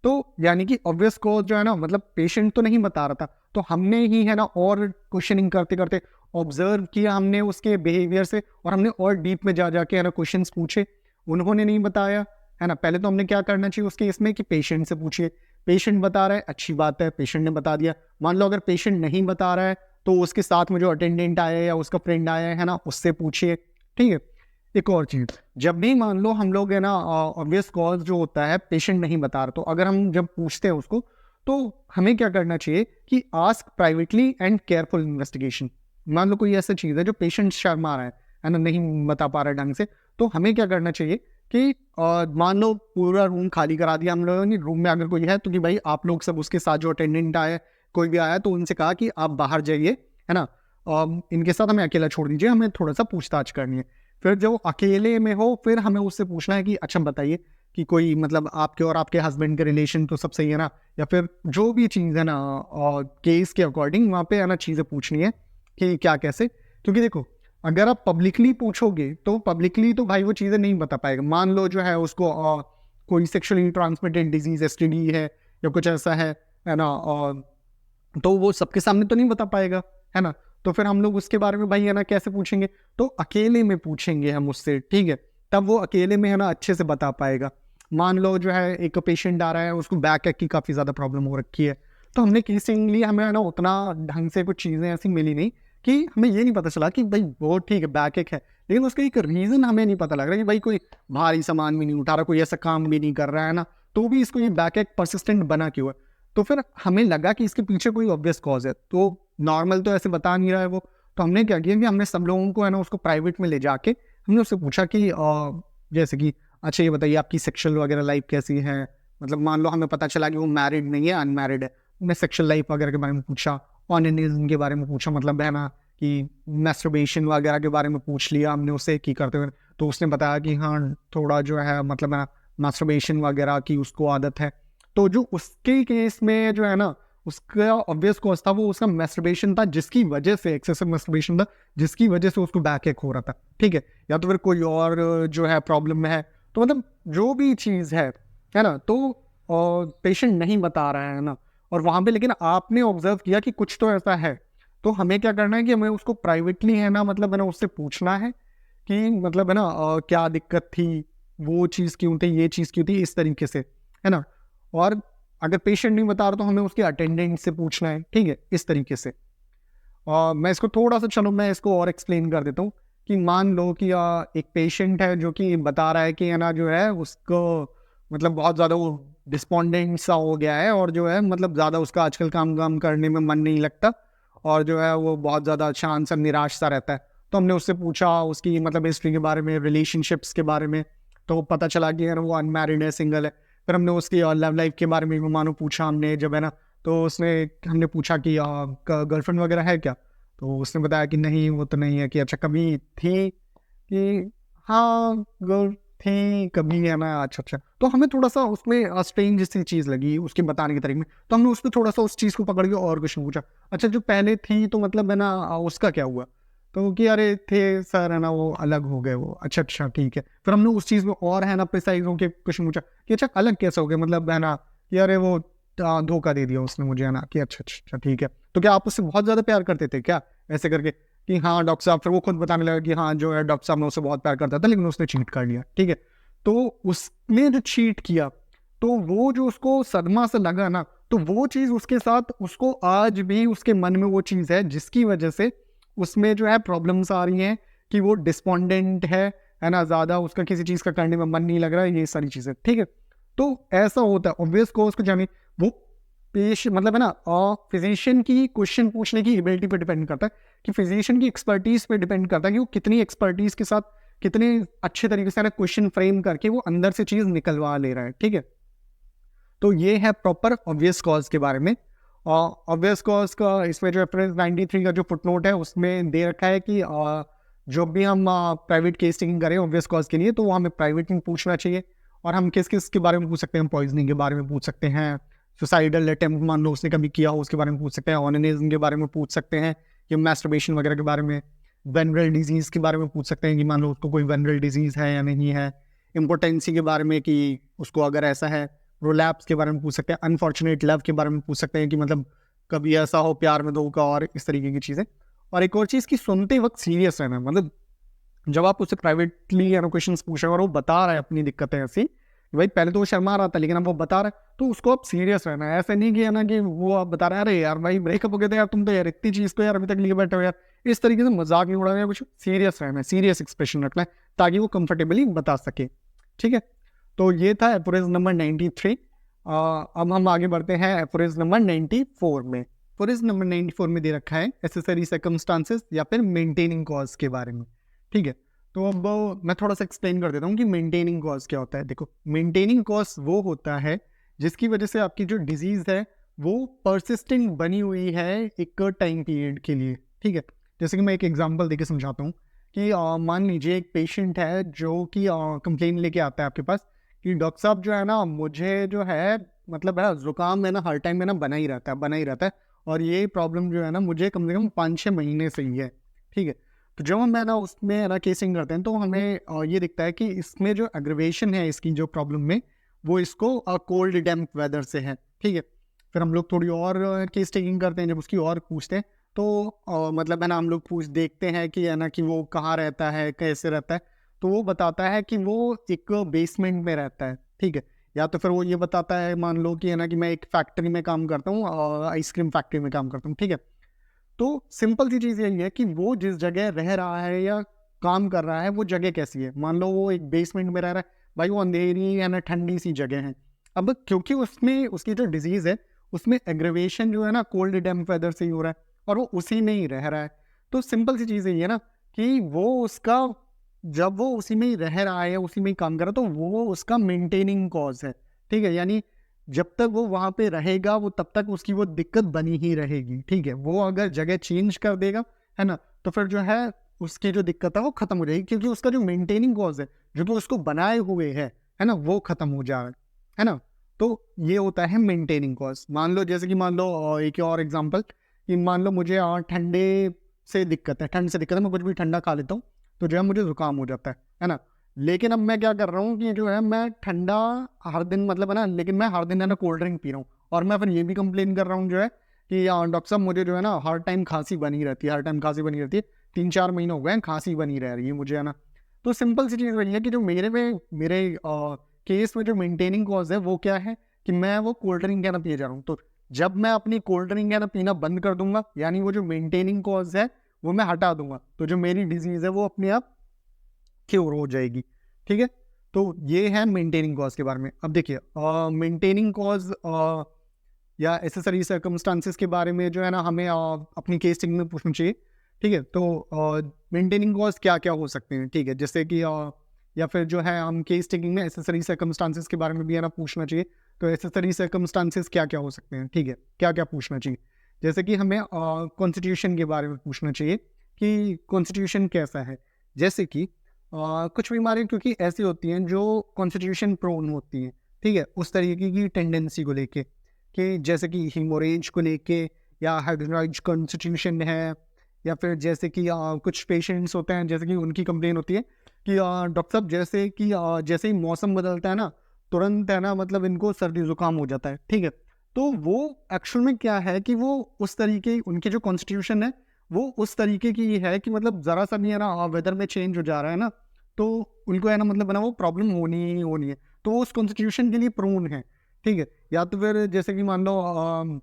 तो यानी कि ऑब्वियस कॉज जो है ना, मतलब पेशेंट तो नहीं बता रहा था, तो हमने ही है ना और क्वेश्चनिंग करते करते ऑब्जर्व किया हमने उसके बिहेवियर से, और हमने और डीप में जा जाके है ना क्वेश्चंस पूछे, उन्होंने नहीं बताया है ना। पहले तो हमने क्या करना चाहिए उसके इसमें कि पेशेंट से पूछिए, पेशेंट बता रहा है अच्छी बात है, पेशेंट ने बता दिया। मान लो अगर पेशेंट नहीं बता रहा है तो उसके साथ में जो अटेंडेंट आया या उसका फ्रेंड आया है ना, उससे पूछिए। ठीक है, एक और चीज, जब भी मान लो हम लोग है ना ऑब्वियस कॉज जो होता है पेशेंट नहीं बता रहा, तो अगर हम जब पूछते हैं उसको, तो हमें क्या करना चाहिए कि ask privately and careful investigation. मान लो कोई ऐसी चीज है जो पेशेंट शर्मा रहा है ना, नहीं बता पा रहा है ढंग से, तो हमें क्या करना चाहिए कि मान लो पूरा रूम खाली करा दिया हम लोगों ने, रूम में अगर कोई है तो कि भाई आप लोग सब, उसके साथ जो अटेंडेंट आया कोई भी आया, तो उनसे कहा कि आप बाहर जाइए है ना, इनके साथ हमें अकेला छोड़ दीजिए, हमें थोड़ा सा पूछताछ करनी है। फिर जो अकेले में हो, फिर हमें उससे पूछना है कि अच्छा बताइए कि कोई मतलब आपके और आपके हस्बैंड के रिलेशन तो सब सही है ना, या फिर जो भी चीज़ है ना केस के अकॉर्डिंग वहाँ पे है ना चीज़ें पूछनी है कि क्या कैसे। क्योंकि देखो, अगर आप पब्लिकली पूछोगे तो पब्लिकली तो भाई वो चीज़ें नहीं बता पाएगा। मान लो जो है उसको कोई सेक्शुअली ट्रांसमिटेड डिजीज एसटीडी है या कुछ ऐसा है ना, तो वो सबके सामने तो नहीं बता पाएगा है ना। तो फिर हम लोग उसके बारे में भाई है ना कैसे पूछेंगे, तो अकेले में पूछेंगे हम उससे। ठीक है, तब वो अकेले में है ना अच्छे से बता पाएगा। मान लो जो है एक पेशेंट आ रहा है, उसको बैक एक की काफ़ी ज़्यादा प्रॉब्लम हो रखी है, तो हमने केसिंगली हमें है ना उतना ढंग से कुछ चीज़ें ऐसी मिली नहीं कि हमें ये नहीं पता चला कि भाई वो ठीक है बैक एक है, लेकिन उसका एक रीज़न हमें नहीं पता लग रहा कि भाई कोई भारी सामान भी नहीं उठा रहा, कोई ऐसा काम भी नहीं कर रहा है ना, तो भी इसको ये बैक एक परसिस्टेंट बना क्यों है। तो फिर हमें लगा कि इसके पीछे कोई ऑब्वियस कॉज है, तो नॉर्मल तो ऐसे बता नहीं रहा है वो। तो हमने क्या किया कि हमने सब लोगों को है ना उसको प्राइवेट में ले जाके हमने उससे पूछा कि जैसे कि अच्छा ये बताइए आपकी सेक्सुअल वगैरह लाइफ कैसी है। मतलब मान लो हमें पता चला कि वो मैरिड नहीं है, अनमैरिड है, हमने सेक्सुअल लाइफ वगैरह के बारे में पूछा, ऑननिज्म के बारे में पूछा, मतलब है ना कि मैस्टरबेशन वगैरह के बारे में पूछ लिया हमने उससे की करते हुए। तो उसने बताया कि हाँ थोड़ा जो है मतलब है मैस्टरबेशन वगैरह की उसको आदत है। तो जो उसके केस में जो है ना उसका ऑब्वियस कॉज था वो उसका मैस्टरबेशन था, जिसकी वजह से एक्सेसिव मैस्टरबेशन था, जिसकी वजह से उसको बैक एक हो रहा था। ठीक है, या तो फिर कोई और जो है प्रॉब्लम है, तो मतलब जो भी चीज़ है ना, तो पेशेंट नहीं बता रहा है ना, और वहाँ पे लेकिन आपने ऑब्जर्व किया कि कुछ तो ऐसा है, तो हमें क्या करना है कि हमें उसको प्राइवेटली है ना, मतलब है ना उससे पूछना है कि मतलब है ना क्या दिक्कत थी, वो चीज़ क्यों थी, ये चीज़ क्यों थी, इस तरीके से है ना। और अगर पेशेंट नहीं बता रहा तो हमें उसके अटेंडेंट से पूछना है। ठीक है, इस तरीके से। और मैं इसको थोड़ा सा, चलो मैं इसको और एक्सप्लेन कर देता हूँ कि मान लो कि एक पेशेंट है जो कि बता रहा है कि है ना जो है उसको मतलब बहुत ज़्यादा वो डिस्पोंडेंट सा हो गया है, और जो है मतलब ज़्यादा उसका आजकल काम करने में मन नहीं लगता, और जो है वो बहुत ज़्यादा शांत सा निराश सा रहता है। तो हमने उससे पूछा उसकी मतलब हिस्ट्री के बारे में, रिलेशनशिप्स के बारे में, तो पता चला कि यार वो अनमैरिड है, सिंगल है। फिर हमने उसकी लव लाइफ के बारे में भी मानो पूछा हमने जब है ना, तो हमने पूछा कि गर्लफ्रेंड वगैरह है क्या, तो उसने बताया कि नहीं वो तो नहीं है। कि अच्छा कभी थी, कि हाँ गर्ल थी कभी है ना। अच्छा, तो हमें थोड़ा सा उसमें स्ट्रेंज सी चीज़ लगी उसके बताने के तरीके में, तो हमने उसको थोड़ा सा उस चीज़ को पकड़ के और क्वेश्चन पूछा। अच्छा जो पहले थी तो मतलब है ना उसका क्या हुआ, तो कि अरे थे सर है ना वो अलग हो गए वो। अच्छा ठीक है। फिर हमने उस चीज़ में और है ना प्रिसाइज होकर क्वेश्चन पूछा कि अच्छा अलग कैसे हो गए, मतलब है ना कि अरे वो धोखा दे दिया उसने मुझे है ना। कि अच्छा ठीक है, तो क्या आप उससे बहुत ज़्यादा प्यार करते थे क्या, ऐसे करके। कि हाँ डॉक्टर साहब, फिर वो खुद बताने लगा कि हाँ जो है डॉक्टर साहब मैं उससे बहुत प्यार करता था लेकिन उसने चीट कर लिया। ठीक है, तो उसने जो चीट किया तो वो जो उसको सदमा से लगा ना, तो वो चीज़ उसके साथ उसको आज भी उसके मन में वो चीज़ है, जिसकी वजह से उसमें जो है प्रॉब्लम्स आ रही हैं कि वो डिस्पोंडेंट है ना, ज़्यादा उसका किसी चीज़ का करने में मन नहीं लग रहा है, ये सारी चीज़ें। ठीक है, तो ऐसा होता है ऑब्वियस कोर्स को जाने वो मतलब है ना फिजिशियन की क्वेश्चन पूछने की एबिलिटी पे डिपेंड करता है, कि फिजिशियन की एक्सपर्टीज पे डिपेंड करता है कि वो कितनी एक्सपर्टीज के साथ कितने अच्छे तरीके से क्वेश्चन फ्रेम करके वो अंदर से चीज़ निकलवा ले रहा है। ठीक है, तो ये है प्रॉपर ऑब्वियस कॉज के बारे में। ऑब्वियस कॉज का इसमें जो रेफरेंस 93 का जो फुटनोट है उसमें दे रखा है कि जो भी हम प्राइवेट केस टेकिंग करें ऑब्वियस कॉज के लिए, तो वो हमें प्राइवेट में पूछना चाहिए। और हम किस किस के बारे में पूछ सकते हैं, हम पॉइजनिंग के बारे में पूछ सकते हैं, सुसाइडल अटेम्प्ट मान लो उसने कभी किया हो उसके बारे में पूछ सकते हैं, ऑननिज्म के बारे में पूछ सकते हैं, कि मैस्टरबेशन वगैरह के बारे में, वेनरल डिजीज़ के बारे में पूछ सकते हैं कि मान लो उसको कोई वेनरल डिजीज़ है या नहीं है, इम्पोर्टेंसी के बारे में कि उसको अगर ऐसा है, रोलैप्स के बारे में पूछ सकते हैं, अनफॉर्चुनेट लव के बारे में पूछ सकते हैं कि मतलब कभी ऐसा हो प्यार में धोखा और इस तरीके की चीज़ें। और एक और चीज़ कि सुनते वक्त सीरियस रहना, मतलब जब आप उससे प्राइवेटली क्वेश्चन पूछ रहे हो और वो बता रहा है अपनी दिक्कतें ऐसी, भाई पहले तो वो शर्मा रहा था लेकिन अब वो बता रहा है, तो उसको आप सीरियस रहना है। ऐसा नहीं कि है ना कि वो आप बता रहे हैं अरे यार भाई ब्रेकअप हो गया था यार, तुम तो यार इतनी चीज़ को यार अभी तक लिए बैठे हो यार, इस तरीके से मजाक नहीं उड़ाना है, कुछ सीरियस रहना है, सीरियस एक्सप्रेशन रखना है ताकि वो कंफर्टेबली बता सके। ठीक है, तो ये था एफोरिज्म नंबर 93। अब हम आगे बढ़ते हैं एफोरिज्म नंबर 94 में। एफोरिज्म नंबर 94 में दे रखा है नेसेसरी सर्कमस्टांसेस या फिर मेंटेनिंग कॉज के बारे में। ठीक है, तो अब मैं थोड़ा सा एक्सप्लेन कर देता हूँ कि मेंटेनिंग कॉज क्या होता है। देखो, मेंटेनिंग कॉज वो होता है जिसकी वजह से आपकी जो डिजीज़ है वो परसिस्टेंट बनी हुई है एक टाइम पीरियड के लिए। ठीक है, जैसे कि मैं एक एग्जांपल देके समझाता हूँ कि मान लीजिए एक पेशेंट है जो कि कंप्लेन लेके आता है आपके पास कि डॉक्टर साहब जो है ना, मुझे जो है मतलब है ज़ुकाम है ना हर टाइम में ना बना ही रहता है और ये प्रॉब्लम जो है ना मुझे कम से कम 5-6 महीने से ही है। ठीक है, तो जब हम है ना उसमें है ना केसिंग करते हैं तो हमें ये दिखता है कि इसमें जो एग्रीवेशन है इसकी जो प्रॉब्लम में, वो इसको कोल्ड डैम्प वेदर से है। ठीक है, फिर हम लोग थोड़ी और केस टेकिंग करते हैं, जब उसकी और पूछते हैं तो मतलब है ना हम लोग देखते हैं कि है ना कि वो कहाँ रहता है, कैसे रहता है, तो वो बताता है कि वो एक बेसमेंट में रहता है। ठीक है, या तो फिर वो ये बताता है मान लो कि है ना कि मैं एक फैक्ट्री में काम करता हूँ, आइसक्रीम फैक्ट्री में काम करता हूँ। ठीक है, तो सिंपल सी चीज़ यही है कि वो जिस जगह रह रहा है या काम कर रहा है वो जगह कैसी है। मान लो वो एक बेसमेंट में रह रहा है, भाई वो अंधेरी या ना ठंडी सी जगह है। अब क्योंकि उसमें उसकी जो डिजीज़ है उसमें एग्रेवेशन जो है ना कोल्ड डैम्प वेदर से ही हो रहा है और वो उसी में ही रह रहा है, तो सिंपल सी चीज़ यही है ना कि वो उसका जब वो उसी में ही रह रहा है, उसी में ही काम कर रहा है, तो वो उसका मेंटेनिंग कॉज है। ठीक है, यानी जब तक वो वहाँ पे रहेगा वो तब तक उसकी वो दिक्कत बनी ही रहेगी। ठीक है, वो अगर जगह चेंज कर देगा है ना, तो फिर जो है उसकी जो दिक्कत है वो खत्म हो जाएगी, क्योंकि उसका जो मेंटेनिंग कॉज है जो कि उसको बनाए हुए है ना, वो खत्म हो जा रहा है ना। तो ये होता है मेंटेनिंग कॉज। मान लो जैसे कि मान लो एक और एग्जाम्पल कि मान लो मुझे ठंडे से दिक्कत है, ठंड से दिक्कत है, मैं कुछ भी ठंडा खा लेता हूँ तो जो है मुझे जुकाम हो जाता है ना। लेकिन अब मैं क्या कर रहा हूँ कि जो है मैं ठंडा हर दिन मतलब है ना, लेकिन मैं हर दिन है ना कोल्ड ड्रिंक पी रहा हूँ और मैं फिर ये भी कंप्लेन कर रहा हूँ जो है कि डॉक्टर साहब मुझे जो है ना हर टाइम खांसी बनी रहती है, हर टाइम खांसी बनी रहती है, 3-4 महीने हो गए हैं खांसी बनी रह रही है मुझे है ना। तो सिंपल सी चीज़ वही है कि जो मेरे केस में जो मेंटेनिंग कॉज है वो क्या है कि मैं वो कोल्ड ड्रिंक है ना पिए जा रहा हूँ। तो जब मैं अपनी कोल्ड ड्रिंक है ना पीना बंद कर दूंगा, यानी वो जो मेंटेनिंग कॉज है वो मैं हटा दूंगा, तो जो मेरी डिजीज़ है वो अपने आप क्योर हो जाएगी। ठीक है, तो ये है मेंटेनिंग कॉज के बारे में। अब देखिए मेंटेनिंग कॉज या एसेसरी सर्कमस्टांसेस के बारे में जो है ना हमें अपनी केस टेकिंग में पूछना चाहिए। ठीक है, तो मेंटेनिंग कॉज क्या क्या हो सकते हैं। ठीक है, जैसे कि या फिर जो है हम केस टेकिंग में एसेसरी सर्कमस्टांसेस के बारे में भी है ना पूछना चाहिए। तो एसेसरी सर्कमस्टांसेस क्या क्या हो सकते हैं, ठीक है, क्या क्या पूछना चाहिए। जैसे कि हमें कॉन्स्टिट्यूशन के बारे में पूछना चाहिए कि कॉन्स्टिट्यूशन कैसा है। जैसे कि कुछ बीमारियाँ क्योंकि ऐसी होती हैं जो कॉन्स्टिट्यूशन प्रोन होती हैं। ठीक है, उस तरीके की टेंडेंसी को लेके कि जैसे कि हीमोरेज को लेके या हाइड्रोइड कॉन्स्टिट्यूशन है, या फिर जैसे कि कुछ पेशेंट्स होते हैं जैसे कि उनकी कंप्लेन होती है कि डॉक्टर साहब जैसे कि जैसे ही मौसम बदलता है ना तुरंत है ना मतलब इनको सर्दी जुकाम हो जाता है। ठीक है, तो वो एक्चुअल में क्या है कि वो उस तरीके उनकी जो कॉन्स्टिट्यूशन है वो उस तरीके की है कि मतलब ज़रा सा भी है ना वेदर में चेंज हो जा रहा है ना, तो उनको है ना मतलब है ना वो प्रॉब्लम होनी ही होनी है, तो वो उस कॉन्स्टिट्यूशन के लिए प्रोन है। ठीक है, या तो फिर जैसे कि मान लो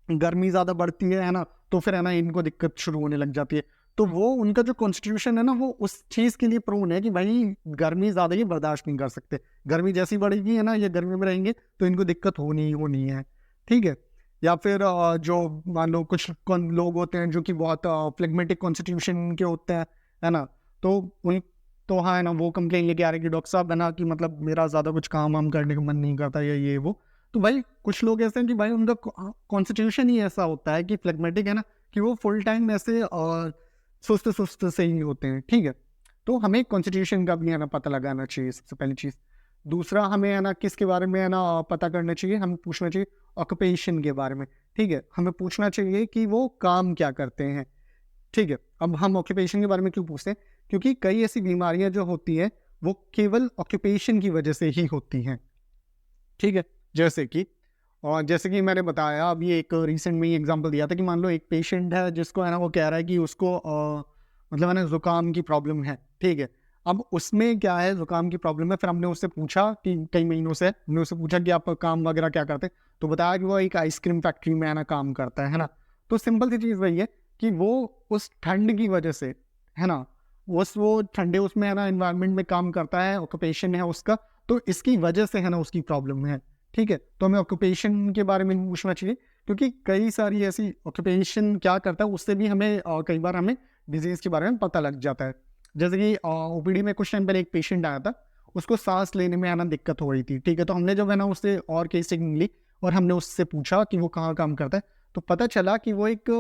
गर्मी ज़्यादा बढ़ती है ना, तो फिर है ना इनको दिक्कत शुरू होने लग जाती है। तो वो उनका जो कॉन्स्टिट्यूशन है ना वो उस चीज़ के लिए प्रोन है कि भाई गर्मी ज़्यादा ही बर्दाश्त नहीं कर सकते, गर्मी जैसी बढ़ेगी है ना ये गर्मी में रहेंगे तो इनको दिक्कत होनी ही होनी है। ठीक है, या फिर जो मान लो कुछ लोग होते हैं जो कि बहुत फ्लेगमेटिक कॉन्स्टिट्यूशन के होते हैं है ना, तो उन तो है ना वो कंप्लेन लेके आ रहे हैं कि डॉक्टर साहब है ना कि मतलब मेरा ज़्यादा कुछ काम वाम करने का मन नहीं करता या ये वो। तो भाई कुछ लोग ऐसे हैं कि भाई उनका कॉन्स्टिट्यूशन ही ऐसा होता है कि फ्लेगमेटिक है ना, कि वो फुल टाइम ऐसे सुस्त सुस्त से ही होते हैं, ठीक है। तो हमें कॉन्स्टिट्यूशन का भी है ना पता लगाना चाहिए सबसे पहली चीज़। दूसरा हमें है ना किसके बारे में है ना पता करना चाहिए, हमें पूछना चाहिए ऑक्यूपेशन के बारे में, ठीक है। हमें पूछना चाहिए कि वो काम क्या करते हैं, ठीक है। अब हम ऑक्यूपेशन के बारे में क्यों पूछते हैं, क्योंकि कई ऐसी बीमारियां जो होती हैं वो केवल ऑक्यूपेशन की वजह से ही होती हैं, ठीक है। जैसे कि जैसे कि मैंने बताया अभी एक रिसेंट में ही एग्जांपल दिया था कि मान लो एक पेशेंट है जिसको है ना वो कह रहा है कि उसको मतलब है ना जुकाम की प्रॉब्लम है, ठीक है। अब उसमें क्या है, जुकाम की प्रॉब्लम है, फिर हमने उससे पूछा कि कई महीनों से हमने उससे पूछा कि आप काम वगैरह क्या करते हैं, तो बताया कि वो एक आइसक्रीम फैक्ट्री में है ना काम करता है ना। तो सिंपल सी चीज़ वही है कि वो उस ठंड की वजह से है ना, वो ठंडे उसमें है ना इन्वायरमेंट में काम करता है, ऑक्यूपेशन है उसका, तो इसकी वजह से है ना उसकी प्रॉब्लम है, ठीक है। तो हमें ऑक्यूपेशन के बारे में पूछना चाहिए, क्योंकि कई सारी ऐसी ऑक्यूपेशन क्या करता है उससे भी हमें कई बार हमें डिजीज के बारे में पता लग जाता है। जैसे कि ओपीडी में कुछ टाइम पहले एक पेशेंट आया था, उसको सांस लेने में आना दिक्कत हो रही थी, ठीक है। तो हमने जब है ना उससे और केस ली और हमने उससे पूछा कि वो कहाँ काम करता है, तो पता चला कि वो एक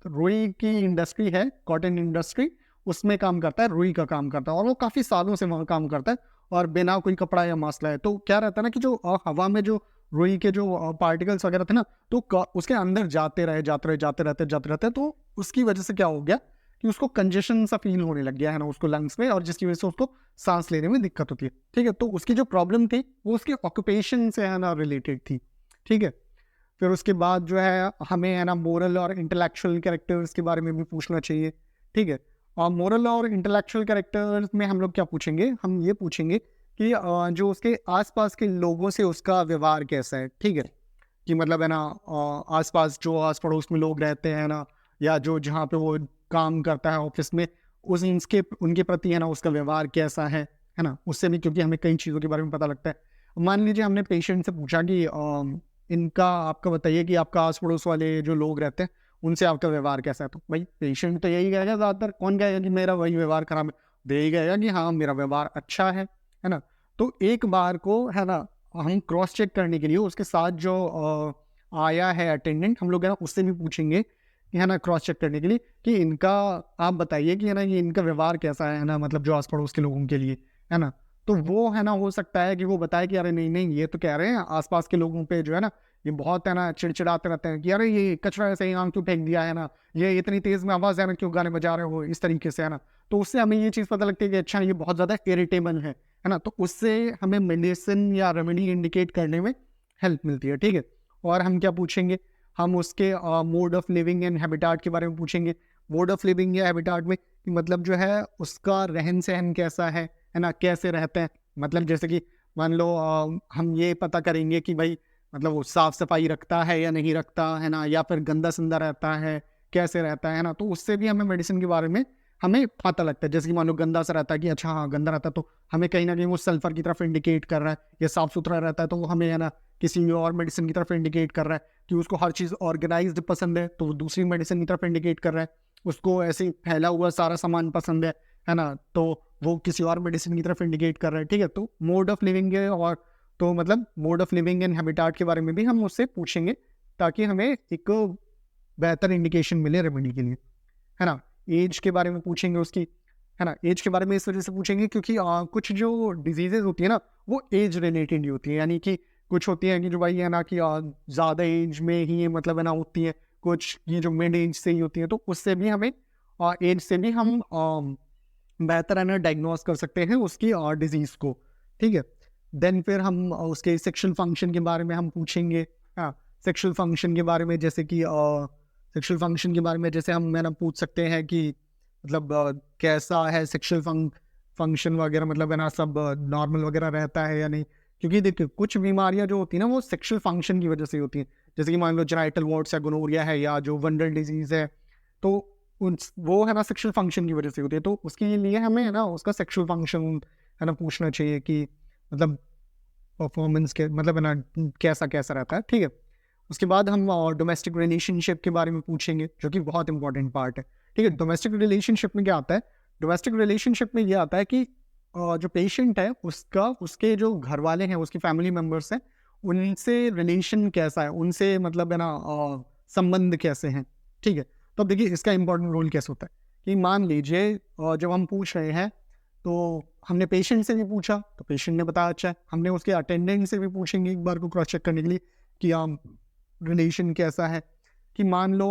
रुई की इंडस्ट्री है, कॉटन इंडस्ट्री, उसमें काम करता है, रुई का काम करता है, और वो काफ़ी सालों से वहाँ काम करता है और बिना कोई कपड़ा या मसला है। तो क्या रहता है ना कि जो हवा में जो रुई के जो पार्टिकल्स वगैरह थे ना, तो उसके अंदर जाते रहते, तो उसकी वजह से क्या हो गया कि उसको कंजेशन सा फील होने लग गया है ना उसको लंग्स में, और जिसकी वजह से उसको सांस लेने में दिक्कत होती है, ठीक है। तो उसकी जो प्रॉब्लम थी वो उसके ऑक्यूपेशन से है ना रिलेटेड थी, ठीक है। फिर उसके बाद जो है हमें है ना मोरल और इंटेलेक्चुअल कैरेक्टर्स के बारे में भी पूछना चाहिए, ठीक है। और मोरल और इंटेलेक्चुअल कैरेक्टर्स में हम लोग क्या पूछेंगे, हम ये पूछेंगे कि जो उसके आसपास के लोगों से उसका व्यवहार कैसा है, ठीक है। कि मतलब है ना आसपास जो आस पड़ोस में लोग रहते हैं ना, या जो जहाँ पे वो काम करता है ऑफिस में, उस इनके उनके प्रति है ना उसका व्यवहार कैसा है ना। उससे भी क्योंकि हमें कई चीज़ों के बारे में पता लगता है। मान लीजिए हमने पेशेंट से पूछा कि इनका आपका बताइए कि आपका आस पड़ोस वाले जो लोग रहते हैं उनसे आपका व्यवहार कैसा है, तो भाई पेशेंट तो यही कहेगा ज़्यादातर, कौन कहेगा कि मेरा वही व्यवहार खराब है, दे ही कहेगा कि हाँ मेरा व्यवहार अच्छा है ना। तो एक बार को है ना हम क्रॉस चेक करने के लिए उसके साथ जो आया है अटेंडेंट, हम लोग है ना उससे भी पूछेंगे कि है ना क्रॉस चेक करने के लिए कि इनका आप बताइए कि है ना ये इनका व्यवहार कैसा है ना, मतलब जो आस पड़ोस के लोगों के लिए, है ना। तो वो है ना हो सकता है कि वो बताए कि अरे नहीं नहीं ये तो कह रहे हैं आसपास के लोगों पे जो है ना ये बहुत है ना चिड़चिड़ाते रहते हैं कि अरे ये कचरा ऐसे ही आम क्यों फेंक दिया है ना, ये इतनी तेज में आवाज़ है ना क्यों गाने बजा रहे हो, इस तरीके से है ना। तो उससे हमें ये चीज़ पता लगती है कि अच्छा ये बहुत ज़्यादा इरिटेबल है ना। तो उससे हमें मेडिसिन या रेमेडी इंडिकेट करने में हेल्प मिलती है, ठीक है। और हम क्या पूछेंगे, हम उसके mode of living and habitat के बारे में पूछेंगे। मोड ऑफ लिविंग या हैबिटाट में कि मतलब जो है उसका रहन सहन कैसा है ना, कैसे रहते हैं। मतलब जैसे कि मान लो हम ये पता करेंगे कि भाई मतलब वो साफ सफाई रखता है या नहीं रखता है ना, या फिर गंदा संदा रहता है, कैसे रहता है ना। तो उससे भी हमें मेडिसिन के बारे में हमें पता लगता है। जैसे कि मान लो गंदा सा रहता है कि अच्छा हाँ गंदा रहता है, तो हमें कहीं ना कहीं वो सल्फर की तरफ इंडिकेट कर रहा है, या साफ सुथरा रहता है तो वो हमें है ना किसी और मेडिसिन की तरफ इंडिकेट कर रहा है। कि उसको हर चीज़ ऑर्गेनाइज्ड पसंद है तो वो दूसरी मेडिसिन की तरफ इंडिकेट कर रहा है। उसको ऐसे फैला हुआ सारा सामान पसंद है ना, तो वो किसी और मेडिसिन की तरफ इंडिकेट कर रहा है, ठीक है। तो मोड ऑफ लिविंग है, और तो मतलब mode of living and habitat के बारे में भी हम उससे पूछेंगे, ताकि हमें एक बेहतर इंडिकेशन मिले रेमेडी के लिए, है ना। एज के बारे में पूछेंगे उसकी, है ना। एज के बारे में इस वजह से पूछेंगे क्योंकि कुछ जो डिजीजेज होती है ना वो एज रिलेटेड ही होती है। यानी कि कुछ होती हैं कि जो भाई है ना कि ज़्यादा एज में ही ये मतलब है ना होती है, कुछ ये जो मिड एज से ही होती है, तो उससे भी हमें एज से भी हम बेहतर है ना डायग्नोस कर सकते हैं उसकी डिजीज़ को, ठीक है। देन फिर हम उसके सेक्शुअल फंक्शन के बारे में हम पूछेंगे। हाँ, सेक्शुअल फंक्शन के बारे में जैसे कि सेक्शुअल फंक्शन के बारे में जैसे हम है ना पूछ सकते हैं कि मतलब कैसा है सेक्शुअल फंक्शन वगैरह, मतलब है ना सब नॉर्मल वगैरह रहता है या नहीं। क्योंकि देखिए कुछ बीमारियां जो होती हैं ना वो सेक्शुअल फंक्शन की वजह से होती हैं। जैसे कि मान लो जेनाइटल वॉर्ट्स या गोनोरिया है, या जो वंडल डिजीज है, तो वो है ना सेक्शुअल फंक्शन की वजह से होती है। तो उसके लिए हमें है ना उसका सेक्शुअल फंक्शन है ना पूछना चाहिए कि मतलब परफॉर्मेंस के मतलब है ना कैसा कैसा रहता है, ठीक है। उसके बाद हम डोमेस्टिक रिलेशनशिप के बारे में पूछेंगे, जो कि बहुत इंपॉर्टेंट पार्ट है, ठीक है। डोमेस्टिक रिलेशनशिप में क्या आता है, डोमेस्टिक रिलेशनशिप में ये आता है कि जो पेशेंट है उसका उसके जो घर वाले हैं, उसकी फैमिली मेम्बर्स हैं, उनसे रिलेशन कैसा है, उनसे मतलब है ना संबंध कैसे हैं, ठीक है। तो अब देखिए इसका इंपॉर्टेंट रोल कैसे होता है कि मान लीजिए जब हम पूछ रहे हैं तो हमने पेशेंट से भी पूछा तो पेशेंट ने बताया अच्छा है, हमने उसके अटेंडेंट से भी पूछेंगे एक बार को क्रॉस चेक करने के लिए कि रिलेशन कैसा है। कि मान लो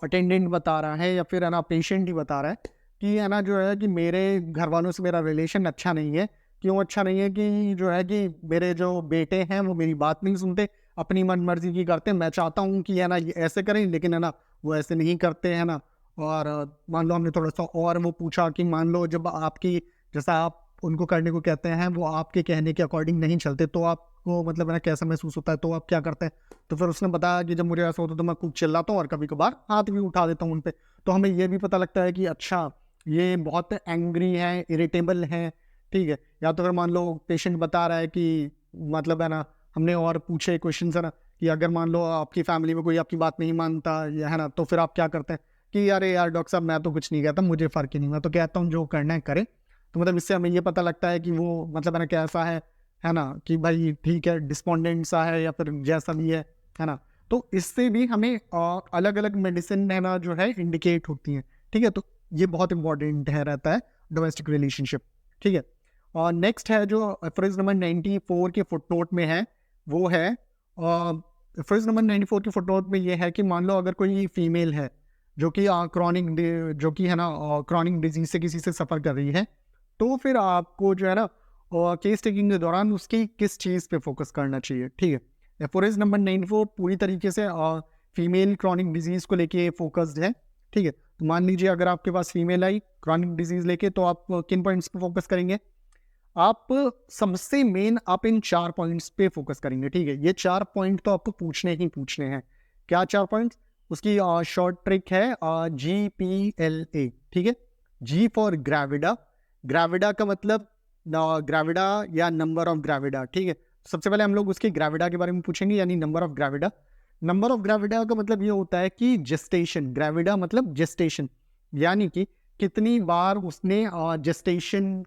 अटेंडेंट बता रहा है या फिर है ना पेशेंट ही बता रहा है कि है ना जो है कि मेरे घर वालों से मेरा रिलेशन अच्छा नहीं है। क्यों अच्छा नहीं है? कि जो है कि मेरे जो बेटे हैं वो मेरी बात नहीं सुनते, अपनी मन मर्जी की करते हैं। मैं चाहता हूँ कि है ना ये ऐसे करें, लेकिन है ना वो ऐसे नहीं करते हैं ना। और मान लो हमने थोड़ा सा और वो पूछा कि मान लो जब आपकी जैसा आप उनको करने को कहते हैं वो आपके कहने के अकॉर्डिंग नहीं चलते तो आपको मतलब है ना कैसा महसूस होता है, तो आप क्या करते हैं? तो फिर उसने बताया कि जब मुझे ऐसा होता है तो मैं खूब चिल्लाता हूँ और कभी कभार हाथ भी उठा देता हूँ उन पे। तो हमें ये भी पता लगता है कि अच्छा ये बहुत एंग्री है, इरिटेबल है, ठीक है। या तो फिर मान लो पेशेंट बता रहा है कि मतलब है ना हमने और पूछे क्वेश्चन है ना कि अगर मान लो आपकी फैमिली में कोई आपकी बात नहीं मानता या है ना तो फिर आप क्या करते हैं? कि अरे यार डॉक्टर साहब मैं तो कुछ नहीं कहता, मुझे फ़र्क ही नहीं, मैं तो कहता हूँ जो करना है करे। तो मतलब इससे हमें ये पता लगता है कि वो मतलब है ना कैसा है ना? कि भाई ठीक है डिस्पोंडेंट सा है या फिर जैसा भी है ना? तो इससे भी हमें अलग-अलग मेडिसिन है ना जो है इंडिकेट होती हैं, ठीक है? तो ये बहुत इंपॉर्टेंट है रहता है डोमेस्टिक रिलेशनशिप, ठीक है? और नेक्स्ट है जो फ्रेज़ नंबर 94 के फुटनोट में है, वो है फ्रेज़ नंबर 94 के फुटनोट में ये है कि मान लो अगर कोई फीमेल है जो कि जो कि है ना क्रॉनिक डिजीज़ से किसी से सफ़र कर रही है, तो फिर आपको जो है ना केस टेकिंग के दौरान उसकी किस चीज़ पे फ़ोकस करना चाहिए, ठीक है? एफोरिज़ नंबर 94 पूरी तरीके से फीमेल क्रॉनिक डिजीज़ को लेके फ़ोकस्ड है, ठीक है? तो मान लीजिए अगर आपके पास फीमेल आई क्रॉनिक डिजीज़ लेके तो आप किन पॉइंट्स पे फ़ोकस करेंगे? आप सबसे मेन आप इन 4 पॉइंट्स पे फ़ोकस करेंगे, ठीक है? ये 4 पॉइंट तो आपको पूछने ही पूछने हैं। क्या 4 पॉइंट्स? उसकी शॉर्ट ट्रिक है GPLA, ठीक है? जी फॉर ग्रेविडा, ग्रेविडा का मतलब ग्रेविडा या नंबर ऑफ ग्रेविडा, ठीक है? सबसे पहले हम लोग उसकी ग्रेविडा के बारे में पूछेंगे यानी number of gravida. Number of gravida का मतलब ये होता है कि जेस्टेशन, ग्रेविडा मतलब जेस्टेशन, यानी कि कितनी बार उसने जेस्टेशन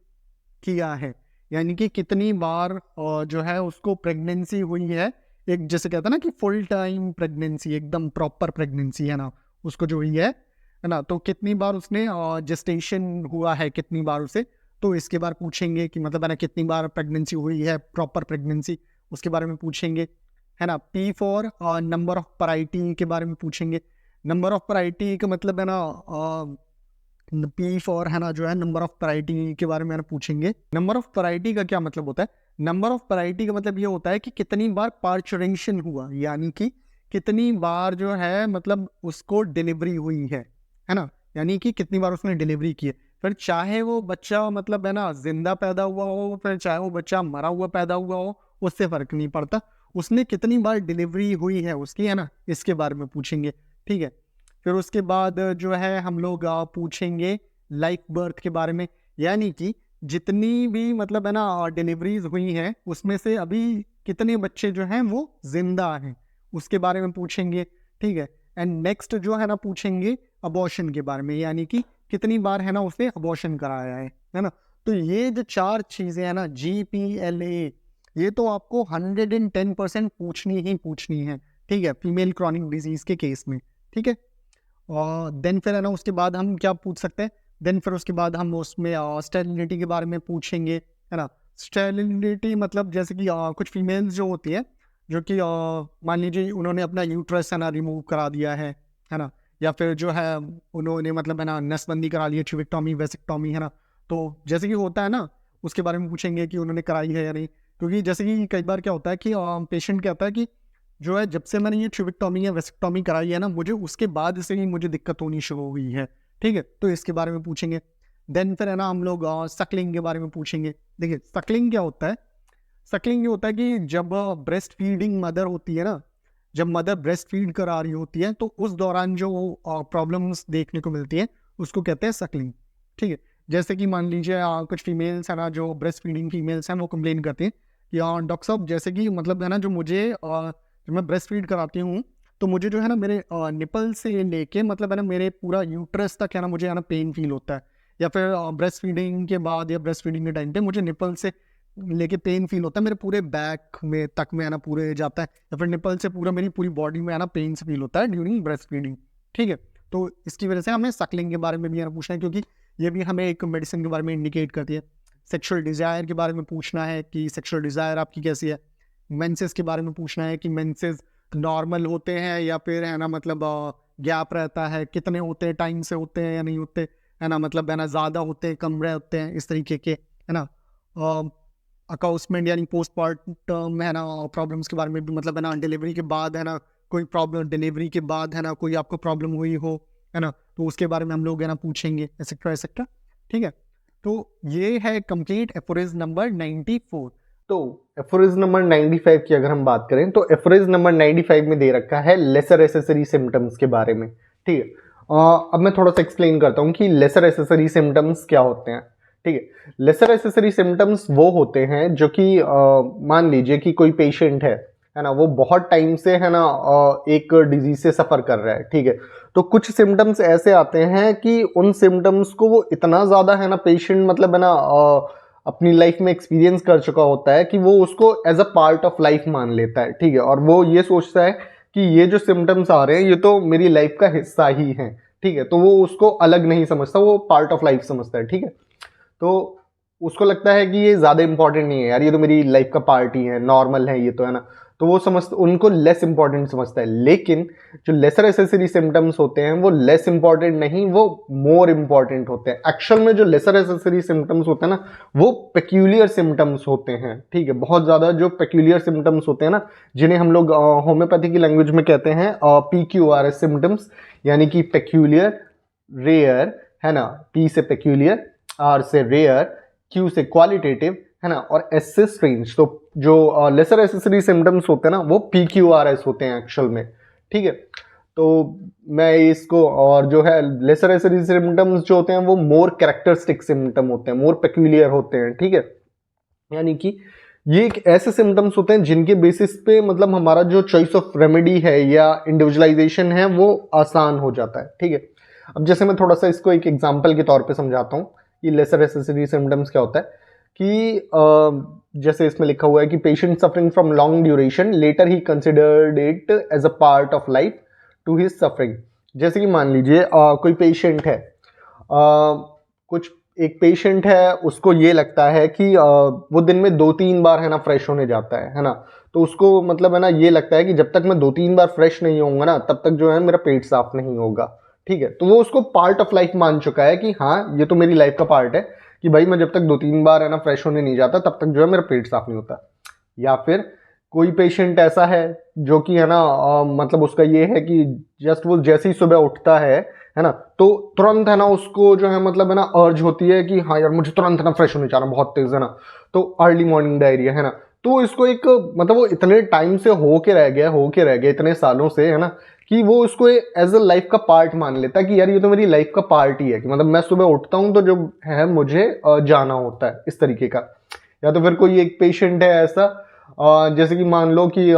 किया है, यानी कि कितनी बार जो है उसको प्रेगनेंसी हुई है। एक जैसे कहते हैं ना कि फुल टाइम प्रेगनेंसी, एकदम प्रॉपर प्रेगनेंसी है ना, उसको जो हुई है ना? तो कितनी बार उसने जेस्टेशन हुआ है, कितनी बार उसे, तो इसके बारे पूछेंगे कि मतलब है ना कितनी बार प्रेगनेंसी हुई है, प्रॉपर प्रेगनेंसी, उसके बारे में पूछेंगे, है ना? P for number of parity के बारे में पूछेंगे। नंबर ऑफ पैराइटी का मतलब है ना पी फॉर है ना जो है नंबर ऑफ पैराइटी के बारे में ना पूछेंगे। नंबर ऑफ पैराइटी का क्या मतलब होता है? नंबर ऑफ पैराइटी का मतलब ये होता है कि कितनी बार पार्चुरेशन हुआ, यानी कि कितनी बार जो है मतलब उसको डिलीवरी हुई है ना? यानी कि कितनी बार उसने डिलीवरी की है। फिर चाहे वो बच्चा मतलब है ना जिंदा पैदा हुआ हो, फिर चाहे वो बच्चा मरा हुआ पैदा हुआ हो, उससे फर्क नहीं पड़ता। उसने कितनी बार डिलीवरी हुई है उसकी, है ना? इसके बारे में पूछेंगे, ठीक है? फिर उसके बाद जो है हम लोग पूछेंगे लाइफ बर्थ के बारे में, यानी कि जितनी भी मतलब है ना डिलीवरीज हुई हैं उसमें से अभी कितने बच्चे जो हैं वो जिंदा हैं, उसके बारे में पूछेंगे, ठीक है। एंड नेक्स्ट जो है ना पूछेंगे अबॉर्शन के बारे में, यानी कि कितनी बार है ना उसने अबॉर्शन कराया है ना। तो ये जो 4 चीज़ें हैं ना GPLA, ये तो आपको 110% पूछनी ही पूछनी है, ठीक है, फीमेल क्रॉनिक डिजीज के केस में, ठीक है। और देन फिर है ना उसके बाद हम क्या पूछ सकते हैं? देन फिर उसके बाद हम उसमें स्टेरिलिटी के बारे में पूछेंगे, है ना? स्टेरिलिटी मतलब जैसे कि कुछ फीमेल्स जो होती है जो कि मान लीजिए उन्होंने अपना यूट्रस है ना रिमूव करा दिया है ना? या फिर जो है उन्होंने मतलब है ना नसबंदी करा ली है, ट्यूबेक्टोमी, वेसेक्टोमी, है ना? तो जैसे कि होता है ना उसके बारे में पूछेंगे कि उन्होंने कराई है या नहीं। क्योंकि जैसे कि कई बार क्या होता है कि पेशेंट कहता है कि जो है जब से मैंने ये ट्यूबेक्टोमी या वेसेक्टोमी कराई है ना मुझे उसके बाद से ही मुझे दिक्कत होनी शुरू हुई है, ठीक है। तो इसके बारे में पूछेंगे। देन फिर है ना हम लोग सकलिंग के बारे में पूछेंगे। देखिए सकलिंग क्या होता है? सकलिंग ये होता है कि जब ब्रेस्ट फीडिंग मदर होती है ना, जब मदर ब्रेस्ट फीड करा रही होती है तो उस दौरान जो प्रॉब्लम्स देखने को मिलती है उसको कहते हैं सकलिंग, ठीक है। जैसे कि मान लीजिए कुछ फीमेल्स है ना जो ब्रेस्ट फीडिंग फीमेल्स हैं वो कंप्लेन करती हैं कि डॉक्टर साहब जैसे कि मतलब है ना जो मुझे जब मैं ब्रेस्ट फीड कराती हूँ तो मुझे जो है ना मेरे निपल से लेके मतलब है ना मेरे पूरा यूट्रस तक है ना मुझे है ना पेन फील होता है, या फिर ब्रेस्ट फीडिंग के बाद या ब्रेस्ट फीडिंग के टाइम पे मुझे निपल से लेके पेन फील होता है मेरे पूरे बैक में तक में है ना, पूरे जाता है, या फिर निपल से पूरा मेरी पूरी बॉडी में है ना पेन फील होता है ड्यूरिंग ब्रेस्ट फीडिंग। ठीक है, तो इसकी वजह से हमें सकलिंग के बारे में भी है ना पूछना है, क्योंकि ये भी हमें एक मेडिसिन के बारे में इंडिकेट करती है। सेक्सुअल डिजायर के बारे में पूछना है कि सेक्सुअल डिजायर आपकी कैसी है। मेंसेस के बारे में पूछना है कि मेंसेस नॉर्मल होते हैं या फिर है ना मतलब गैप रहता है, कितने होते हैं, टाइम से होते हैं या नहीं होते, है ना, मतलब है ना ज़्यादा होते हैं, कम रहे होते हैं, इस तरीके के, है ना। अकाउंसमेंट यानी पोस्टमार्टम है ना प्रॉब्लम्स के बारे में भी, मतलब है ना डिलीवरी के बाद है ना कोई प्रॉब्लम, डिलीवरी के बाद है ना कोई आपको प्रॉब्लम हुई हो, है ना, तो उसके बारे में हम लोग है ना पूछेंगे, एक्सेट्रा एक्सेट्रा। ठीक है, तो ये है कंप्लीट एफोरिज नंबर 94। तो एफोरिज नंबर 95 की अगर हम बात करें तो एफोरिज नंबर 95 में दे रखा है लेसर एसेसरी सिम्टम्स के बारे में। ठीक है, अब मैं थोड़ा सा एक्सप्लेन करता हूँ कि लेसर एसेसरी सिम्टम्स क्या होते हैं। ठीक है, लेसर एसेसरी सिम्टम्स वो होते हैं जो कि मान लीजिए कि कोई पेशेंट है ना, वो बहुत टाइम से है ना एक डिजीज से सफ़र कर रहा है। ठीक है, तो कुछ सिम्टम्स ऐसे आते हैं कि उन सिम्टम्स को वो इतना ज़्यादा है ना पेशेंट मतलब है ना अपनी लाइफ में एक्सपीरियंस कर चुका होता है कि वो उसको as a part of life मान लेता है। ठीक है, और वो ये सोचता है कि ये जो सिम्टम्स आ रहे हैं ये तो मेरी लाइफ का हिस्सा ही है। ठीक है, तो वो उसको अलग नहीं समझता, वो पार्ट ऑफ लाइफ समझता है। ठीक है, तो उसको लगता है कि ये ज़्यादा इंपॉर्टेंट नहीं है यार, ये तो मेरी लाइफ का पार्ट ही है, नॉर्मल है ये तो, है ना। तो वो उनको लेस इंपॉर्टेंट समझता है। लेकिन जो लेसर एसेसरी सिम्टम्स होते हैं वो लेस इंपॉर्टेंट नहीं, वो मोर इंपॉर्टेंट होते हैं। एक्चुअल में जो लेसर एसेसरी सिम्टम्स होते हैं ना वो पेक्यूलियर सिम्टम्स होते हैं। ठीक है, बहुत ज़्यादा जो पेक्यूलियर सिम्टम्स होते हैं ना, जिन्हें हम लोग होम्योपैथी की लैंग्वेज में कहते हैं PQRS सिम्टम्स, यानी कि पेक्यूलियर, रेयर, है ना, P से पेक्यूलियर, R से रेयर, Q से क्वालिटेटिव, है ना, और S से स्ट्रेंज। तो जो लेसर एसेसरी सिम्टम्स होते हैं ना वो PQRS होते हैं एक्चुअल में। ठीक है, तो मैं इसको, और जो है लेसर एसेसरी सिम्टम्स जो होते हैं वो मोर कैरेक्टरिस्टिक सिम्टम होते हैं, मोर पेक्यूलियर होते हैं। ठीक है, यानी कि ये एक ऐसे सिम्टम्स होते हैं जिनके बेसिस पे मतलब हमारा जो चॉइस ऑफ रेमेडी है या इंडिविजुअलाइजेशन है वो आसान हो जाता है। ठीक है, अब जैसे मैं थोड़ा सा इसको एक एग्जांपल के तौर पे समझाता हूँ कि लेसर एसेसरी सिम्टम्स क्या होता है। कि जैसे इसमें लिखा हुआ है कि patient suffering from long duration later ही considered it as a part of life to his suffering. जैसे कि मान लीजिए कोई पेशेंट है, कुछ एक पेशेंट है, उसको ये लगता है कि वो दिन में 2-3 बार है ना फ्रेश होने जाता है ना, तो उसको मतलब है ना ये लगता है कि जब तक मैं 2-3 बार फ्रेश नहीं होऊंगा ना तब तक जो है मेरा पेट साफ नहीं होगा। ठीक है, तो वो उसको पार्ट ऑफ लाइफ मान चुका है कि हाँ ये तो मेरी लाइफ का पार्ट है कि भाई मैं जब तक 2-3 बार है ना फ्रेश होने नहीं जाता तब तक जो है मेरा पेट साफ नहीं होता। या फिर कोई पेशेंट ऐसा है जो कि है ना मतलब उसका ये है कि जस्ट वो जैसे ही सुबह उठता है ना, तो तुरंत है ना उसको जो है मतलब है ना अर्ज होती है कि हाँ यार मुझे तुरंत है ना फ्रेश होने जाना बहुत तेज, है ना, तो अर्ली मॉर्निंग डायरिया, है ना। तो इसको एक मतलब वो इतने टाइम से होके रह गया इतने सालों से, है ना, कि वो उसको एज अ लाइफ का पार्ट मान लेता है कि यार ये तो मेरी लाइफ का पार्ट ही है, कि मतलब मैं सुबह उठता हूँ तो जो है मुझे जाना होता है, इस तरीके का। या तो फिर कोई एक पेशेंट है ऐसा, जैसे कि मान लो कि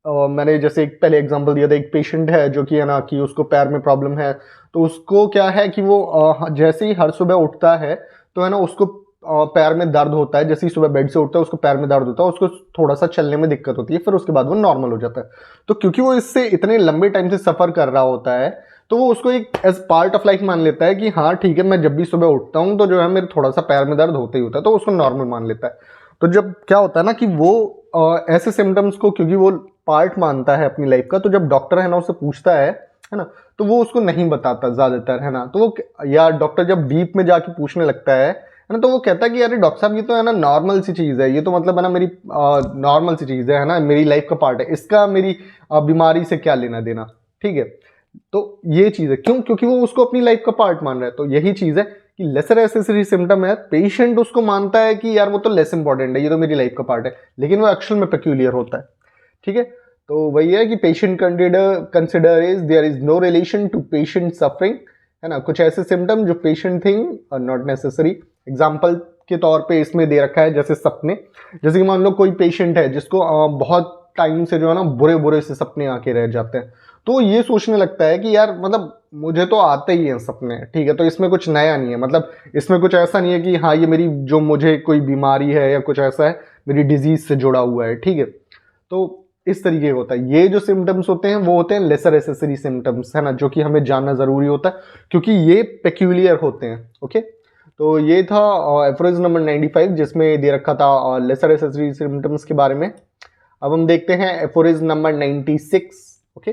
मैंने जैसे एक पहले एग्जांपल दिया था, एक पेशेंट है जो कि है ना कि उसको पैर में प्रॉब्लम है, तो उसको क्या है कि वो जैसे ही हर सुबह उठता है तो है ना उसको पैर में दर्द होता है। जैसे ही सुबह बेड से उठता है उसको पैर में दर्द होता है, उसको थोड़ा सा चलने में दिक्कत होती है, फिर उसके बाद वो नॉर्मल हो जाता है। तो क्योंकि वो इससे इतने लंबे टाइम से सफ़र कर रहा होता है तो वो उसको एक एज पार्ट ऑफ लाइफ मान लेता है कि हाँ ठीक है, मैं जब भी सुबह उठता हूँ तो जो है मेरे थोड़ा सा पैर में दर्द होता ही होता है, तो उसको नॉर्मल मान लेता है। तो जब क्या होता है ना कि वो ऐसे सिम्टम्स को क्योंकि वो पार्ट मानता है अपनी लाइफ का, तो जब डॉक्टर है ना उससे पूछता है ना, तो वो उसको नहीं बताता ज़्यादातर, है ना। तो वो या डॉक्टर जब डीप में जाके पूछने लगता है ना, तो वो कहता है कि अरे डॉक्टर साहब ये तो है ना नॉर्मल सी चीज़ है, ये तो मतलब है ना मेरी नॉर्मल सी चीज़ है ना, मेरी लाइफ का पार्ट है, इसका मेरी बीमारी से क्या लेना देना। ठीक है, तो ये चीज़ है क्यों, क्योंकि वो उसको अपनी लाइफ का पार्ट मान रहा है। तो यही चीज़ है कि लेसर एसेसरी सिम्टम है, पेशेंट उसको मानता है कि यार वो तो लेस इंपॉर्टेंट है, ये तो मेरी लाइफ का पार्ट है, लेकिन वो एक्चुअल में पेक्यूलियर होता है। ठीक है, तो वही है कि patient consider is there is no relation to patient suffering, है ना। कुछ ऐसे सिम्टम जो पेशेंट थिंग और नॉट नेसेसरी। एग्जाम्पल के तौर पे इसमें दे रखा है जैसे सपने। जैसे कि मान लो कोई पेशेंट है जिसको बहुत टाइम से जो है ना बुरे बुरे से सपने आके रह जाते हैं। तो ये सोचने लगता है कि यार मतलब मुझे तो आते ही हैं सपने, ठीक है, तो इसमें कुछ नया नहीं है, मतलब इसमें कुछ ऐसा नहीं है कि हाँ ये मेरी जो मुझे कोई बीमारी है या कुछ ऐसा है मेरी डिजीज से जुड़ा हुआ है, ठीक है। तो इस तरीके का होता है। ये जो सिम्टम्स होते हैं वो होते हैं लेसर एसेसरी सिम्टम्स, है ना, जो कि हमें जानना जरूरी होता है क्योंकि ये पेक्यूलियर होते हैं। ओके, तो ये था एफरोज नंबर 95 जिसमें दे रखा था लेसर एसेसरी सिम्टम्स के बारे में। अब हम देखते हैं एफोरिज नंबर 96। ओके,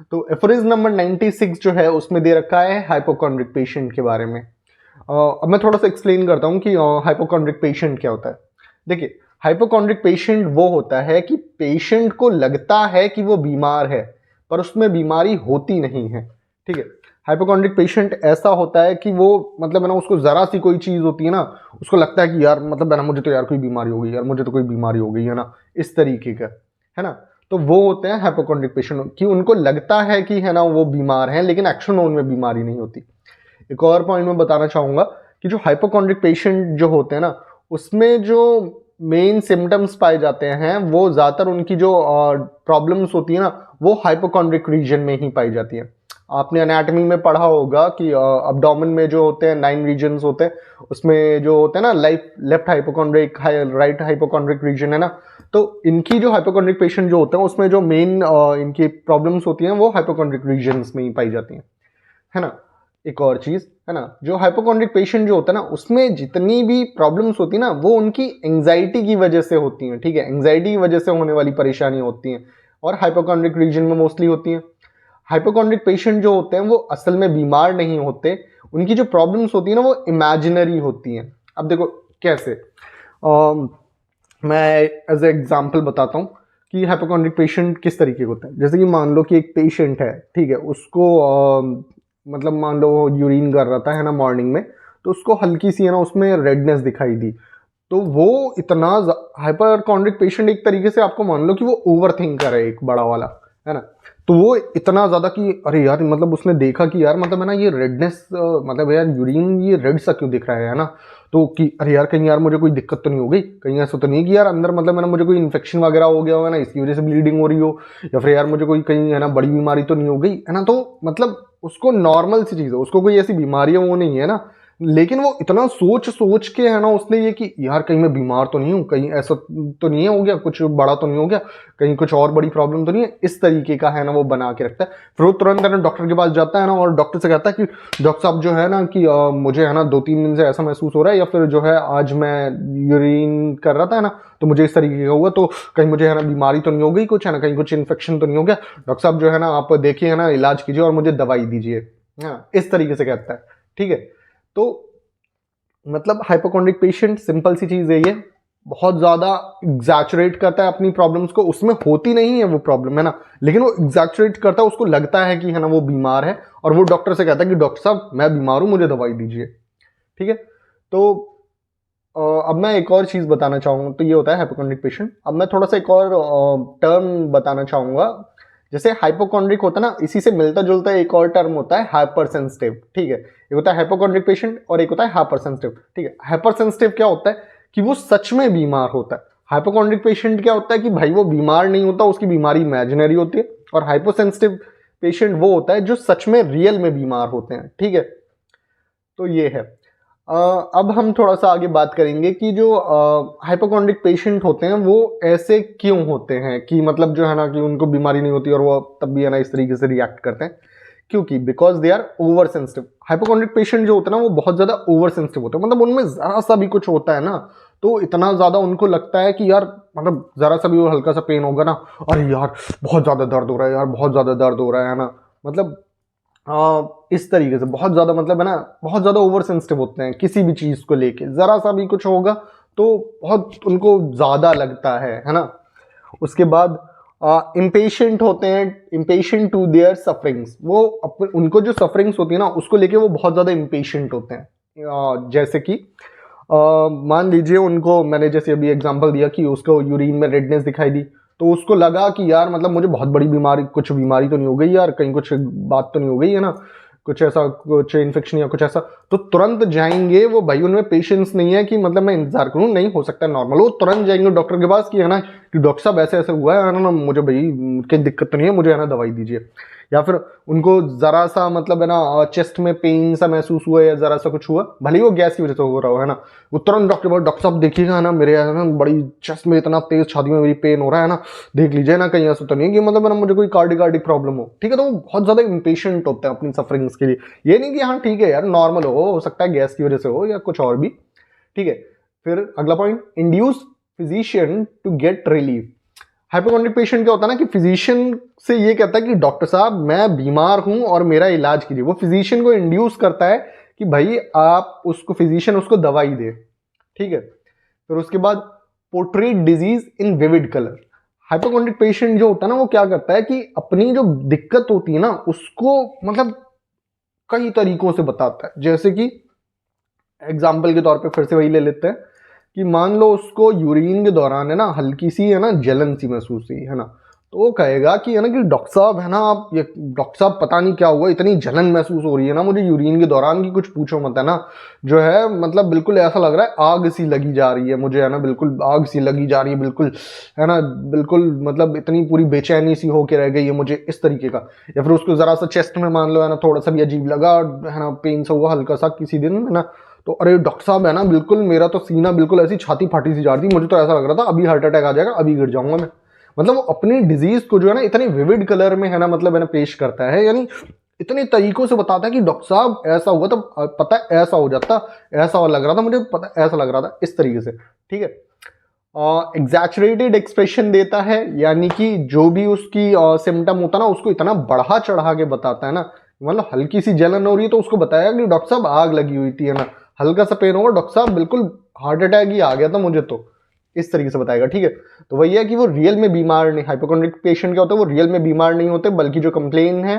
तो एफोरिज नंबर 96 जो है उसमें दे रखा है हाइपोकॉन्ड्रिक पेशेंट के बारे में। अब मैं थोड़ा सा एक्सप्लेन करता हूँ कि हाइपोकॉन्ड्रिक पेशेंट क्या होता है। देखिए, हाइपोकॉन्ड्रिक पेशेंट वो होता है कि पेशेंट को लगता है कि वो बीमार है पर उसमें बीमारी होती नहीं है, ठीक है। हाइपोकॉन्ड्रिक पेशेंट ऐसा होता है कि वो मतलब है ना उसको जरा सी कोई चीज होती है ना, उसको लगता है कि यार मतलब है ना मुझे तो यार कोई बीमारी हो गई, यार मुझे तो कोई बीमारी हो गई, है ना, इस तरीके का, है ना। तो वो होते हैं हाइपोकॉन्ड्रिक पेशेंट कि उनको लगता है कि है ना वो बीमार है लेकिन एक्चुअल में उनमें बीमारी नहीं होती। एक और पॉइंट मैं बताना चाहूंगा कि जो हाइपोकॉन्ड्रिक पेशेंट जो होते हैं ना उसमें जो मेन सिम्टम्स पाए जाते हैं वो ज्यादातर उनकी जो प्रॉब्लम्स होती है ना वो हाइपोकॉन्ड्रिक रीजन में ही पाई जाती है। आपने एनाटॉमी में पढ़ा होगा कि अब्डोमेन में जो होते हैं 9 रीजन्स होते हैं, उसमें जो होते हैं ना left hypochondriac right hypochondriac region, है ना। तो इनकी जो हाइपोकॉन्ड्रिक पेशेंट जो होते हैं उसमें जो मेन इनकी प्रॉब्लम्स होती हैं वो हाइपोकॉन्ड्रिक रीजन्स में ही पाई जाती हैं, है ना। एक और चीज है ना, जो हाइपोकॉन्ड्रिक पेशेंट जो होता है ना उसमें जितनी भी प्रॉब्लम्स होती है ना वो उनकी एंजाइटी की वजह से होती हैं, ठीक है, एंजाइटी की वजह से होने वाली परेशानी होती हैं और हाइपोकॉन्ड्रिक रीजन में मोस्टली होती हैं। हाइपोकॉन्ड्रिक पेशेंट जो होते हैं वो असल में बीमार नहीं होते, उनकी जो प्रॉब्लम्स होती है ना वो इमेजिनरी होती हैं। अब देखो कैसे, मैं एज ए एग्जाम्पल बताता हूँ कि हाइपोकॉन्ड्रिक पेशेंट किस तरीके के होते हैं। जैसे कि मान लो कि एक पेशेंट है, ठीक है, उसको मतलब मान लो यूरिन कर रहा था, है ना, मॉर्निंग में, तो उसको हल्की सी है ना उसमें रेडनेस दिखाई दी, तो वो इतना हाइपरकॉन्ड्रिक पेशेंट एक तरीके से आपको मान लो कि वो ओवर थिंकर है एक बड़ा वाला, है ना। तो वो इतना ज्यादा कि अरे यार मतलब उसने देखा कि यार मतलब है ना ये रेडनेस मतलब यार यूरिन ये रेड सा क्यों दिख रहा है ना। तो कि अरे यार कहीं यार मुझे कोई दिक्कत तो नहीं हो गई, कहीं ऐसा तो नहीं है कि यार अंदर मतलब है ना मुझे कोई इन्फेक्शन वगैरह हो गया हो, है ना, इसकी वजह से ब्लीडिंग हो रही हो, या फिर यार मुझे कोई कहीं है ना बड़ी बीमारी तो नहीं हो गई, है ना। तो मतलब उसको नॉर्मल सी चीज है, उसको कोई ऐसी बीमारी है वो नहीं है ना, लेकिन वो इतना सोच सोच के है ना उसने ये कि यार कहीं मैं बीमार तो नहीं हूँ, कहीं ऐसा तो नहीं हो गया, कुछ बड़ा तो नहीं हो गया, कहीं कुछ और बड़ी प्रॉब्लम तो नहीं है, इस तरीके का है ना वो बना के रखता है। फिर वो तुरंत है ना डॉक्टर के पास जाता है ना और डॉक्टर से कहता है कि डॉक्टर साहब जो है ना कि मुझे है ना 2-3 दिन से ऐसा महसूस हो रहा है, या फिर जो है आज मैं यूरिन कर रहा था ना तो मुझे इस तरीके का हुआ, तो कहीं मुझे है ना बीमारी तो नहीं हो गई कुछ, है ना, कहीं कुछ इन्फेक्शन तो नहीं हो गया, डॉक्टर साहब जो है ना आप देखिए, है ना, इलाज कीजिए और मुझे दवाई दीजिए, हाँ, इस तरीके से कहता है, ठीक है। तो मतलब हाइपोकॉन्ड्रिक पेशेंट सिंपल सी चीज है ये, बहुत ज्यादा एग्जैचुरेट करता है अपनी प्रॉब्लम्स को, उसमें होती नहीं है वो प्रॉब्लम, है ना, लेकिन वो एग्जैचुरेट करता है, उसको लगता है कि है ना वो बीमार है और वो डॉक्टर से कहता है कि डॉक्टर साहब मैं बीमार हूं मुझे दवाई दीजिए, ठीक है। तो अब मैं एक और चीज बताना चाहूंगा, तो ये होता है हाइपोकॉन्ड्रिक पेशेंट। अब मैं थोड़ा सा एक और टर्म बताना चाहूंगा। जैसे हाइपोकॉन्ड्रिक होता है ना, इसी से मिलता जुलता एक और टर्म होता है हाइपर सेंसिटिव, ठीक है। एक होता है हाइपोकॉन्ड्रिक पेशेंट और एक होता है हाइपर सेंसिटिव, ठीक है। हाइपर सेंसिटिव क्या होता है कि वो सच में बीमार होता है। हाइपोकॉन्ड्रिक पेशेंट क्या होता है कि भाई वो बीमार नहीं होता, उसकी बीमारी इमेजिनरी होती है। और हाइपोसेंसिटिव पेशेंट वो होता है जो सच में रियल में बीमार होते हैं, ठीक है। तो ये है। अब हम थोड़ा सा आगे बात करेंगे कि जो हाइपोकॉन्ड्रिक पेशेंट होते हैं वो ऐसे क्यों होते हैं, कि मतलब जो है ना कि उनको बीमारी नहीं होती और वो तब भी है ना इस तरीके से रिएक्ट करते हैं, क्योंकि because they are over sensitive. Hypochondriac patient जो होते हैं ना वो बहुत ज्यादा ओवर सेंसिटिव होते हैं, मतलब उनमें जरा सा भी कुछ होता है ना तो इतना ज्यादा उनको लगता है कि यार मतलब जरा सा भी वो हल्का सा पेन होगा ना, अरे यार बहुत ज्यादा दर्द हो रहा है, यार बहुत ज्यादा दर्द हो रहा है ना, मतलब इस तरीके से बहुत ज्यादा मतलब है ना बहुत ज्यादा ओवर सेंसिटिव होते हैं किसी भी चीज को लेके, जरा सा भी कुछ होगा तो बहुत उनको ज्यादा लगता है ना। उसके बाद इम्पेशेंट होते हैं, इम्पेशेंट टू देयर सफरिंग्स, वो उनको जो सफरिंग्स होती है ना उसको लेके वो बहुत ज्यादा इम्पेशेंट होते हैं। जैसे कि मान लीजिए उनको, मैंने जैसे अभी एग्जांपल दिया कि उसको यूरिन में रेडनेस दिखाई दी, तो उसको लगा कि यार मतलब मुझे बहुत बड़ी बीमारी, कुछ बीमारी तो नहीं हो गई यार, कहीं कुछ बात तो नहीं हो गई है ना, कुछ ऐसा, कुछ इन्फेक्शन या कुछ ऐसा, तो तुरंत जाएंगे वो भाई, उनमें पेशेंस नहीं है कि मतलब मैं इंतजार करूं, नहीं हो सकता नॉर्मल, वो तुरंत जाएंगे डॉक्टर के पास कि है ना कि डॉक्टर साहब ऐसे ऐसे हुआ है ना, मुझे भाई कोई दिक्कत तो नहीं है, मुझे है ना दवाई दीजिए। या फिर उनको जरा सा मतलब है ना चेस्ट में पेन सा महसूस हुआ या जरा सा कुछ हुआ, भले ही वो गैस की वजह से हो रहा हो, है ना, वो तुरंत डॉक्टर बोल, डॉक्टर साहब देखिएगा ना मेरे है ना बड़ी चेस्ट में इतना तेज, छाती में मेरी पेन हो रहा है ना, देख लीजिए ना कहीं ऐसा तो नहीं कि मतलब है ना मुझे कोई कार्डिक प्रॉब्लम हो। ठीक है, तो वो बहुत ज्यादा इम्पेशेंट होते हैं अपनी सफरिंग्स के लिए। ये नहीं कि हाँ ठीक है यार नॉर्मल हो सकता है गैस की वजह से हो या कुछ और भी। ठीक है, फिर अगला point, induce physician to get relief. Hypochondriac patient क्या होता है ना कि फिजिशियन से ये कहता है कि डॉक्टर साहब मैं बीमार हूं और मेरा इलाज कीजिए। वो फिजिशियन को इंड्यूस करता है कि भाई आप उसको, फिजिशियन उसको दवाई दे। ठीक है, फिर उसके बाद portrait disease in vivid colour. Hypochondriac patient जो होता है ना वो क्या करता है कि अपनी जो दिक्कत होती है ना उसको मतलब कई तरीकों से बताता है। जैसे कि एग्जाम्पल के तौर पे फिर से वही ले लेते हैं कि मान लो उसको यूरिन के दौरान है ना हल्की सी है ना जलन सी महसूस हुई, है ना, तो वो कहेगा कि है ना कि डॉक्टर साहब है ना आप ये, डॉक्टर साहब पता नहीं क्या हुआ, इतनी जलन महसूस हो रही है ना मुझे यूरिन के दौरान की, कुछ पूछो मत, है ना, जो है मतलब बिल्कुल ऐसा लग रहा है आग सी लगी जा रही है मुझे, है ना, बिल्कुल आग सी लगी जा रही है, बिल्कुल है ना, बिल्कुल मतलब इतनी पूरी बेचैनी सी होके रह गई है मुझे, इस तरीके का। या फिर उसको जरा सा चेस्ट में मान लो है ना थोड़ा सा भी अजीब लगा, है ना, पेन सा हुआ हल्का सा किसी दिन, है ना, तो अरे डॉक्टर साहब है ना बिल्कुल मेरा तो सीना बिल्कुल ऐसी छाती फाटी सी जा रही थी, मुझे तो ऐसा लग रहा था अभी हार्ट अटैक आ जाएगा, अभी गिर जाऊंगा मैं। मतलब वो अपनी डिजीज को जो है ना इतने विविड कलर में है ना मतलब है ना पेश करता है, यानी इतने तरीकों से बताता है कि डॉक्टर साहब ऐसा हुआ तो पता है ऐसा हो जाता, ऐसा लग रहा था मुझे, पता ऐसा लग रहा था, इस तरीके से। ठीक है, एग्जैचुरेटेड एक्सप्रेशन देता है, यानी कि जो भी उसकी सिम्टम होता है ना उसको इतना बढ़ा चढ़ा के बताता है ना, मतलब हल्की सी जलन हो रही है तो उसको बताया कि डॉक्टर साहब आग लगी हुई थी, है ना, हल्का सा पेन होगा डॉक्टर साहब बिल्कुल हार्ट अटैक ही आ गया था मुझे, तो इस तरीके से बताएगा। ठीक है, तो वही है कि वो रियल में बीमार नहीं, हाइपोकॉन्ड्रिक पेशेंट क्या होता है वो रियल में बीमार नहीं होते, बल्कि जो कंप्लेन है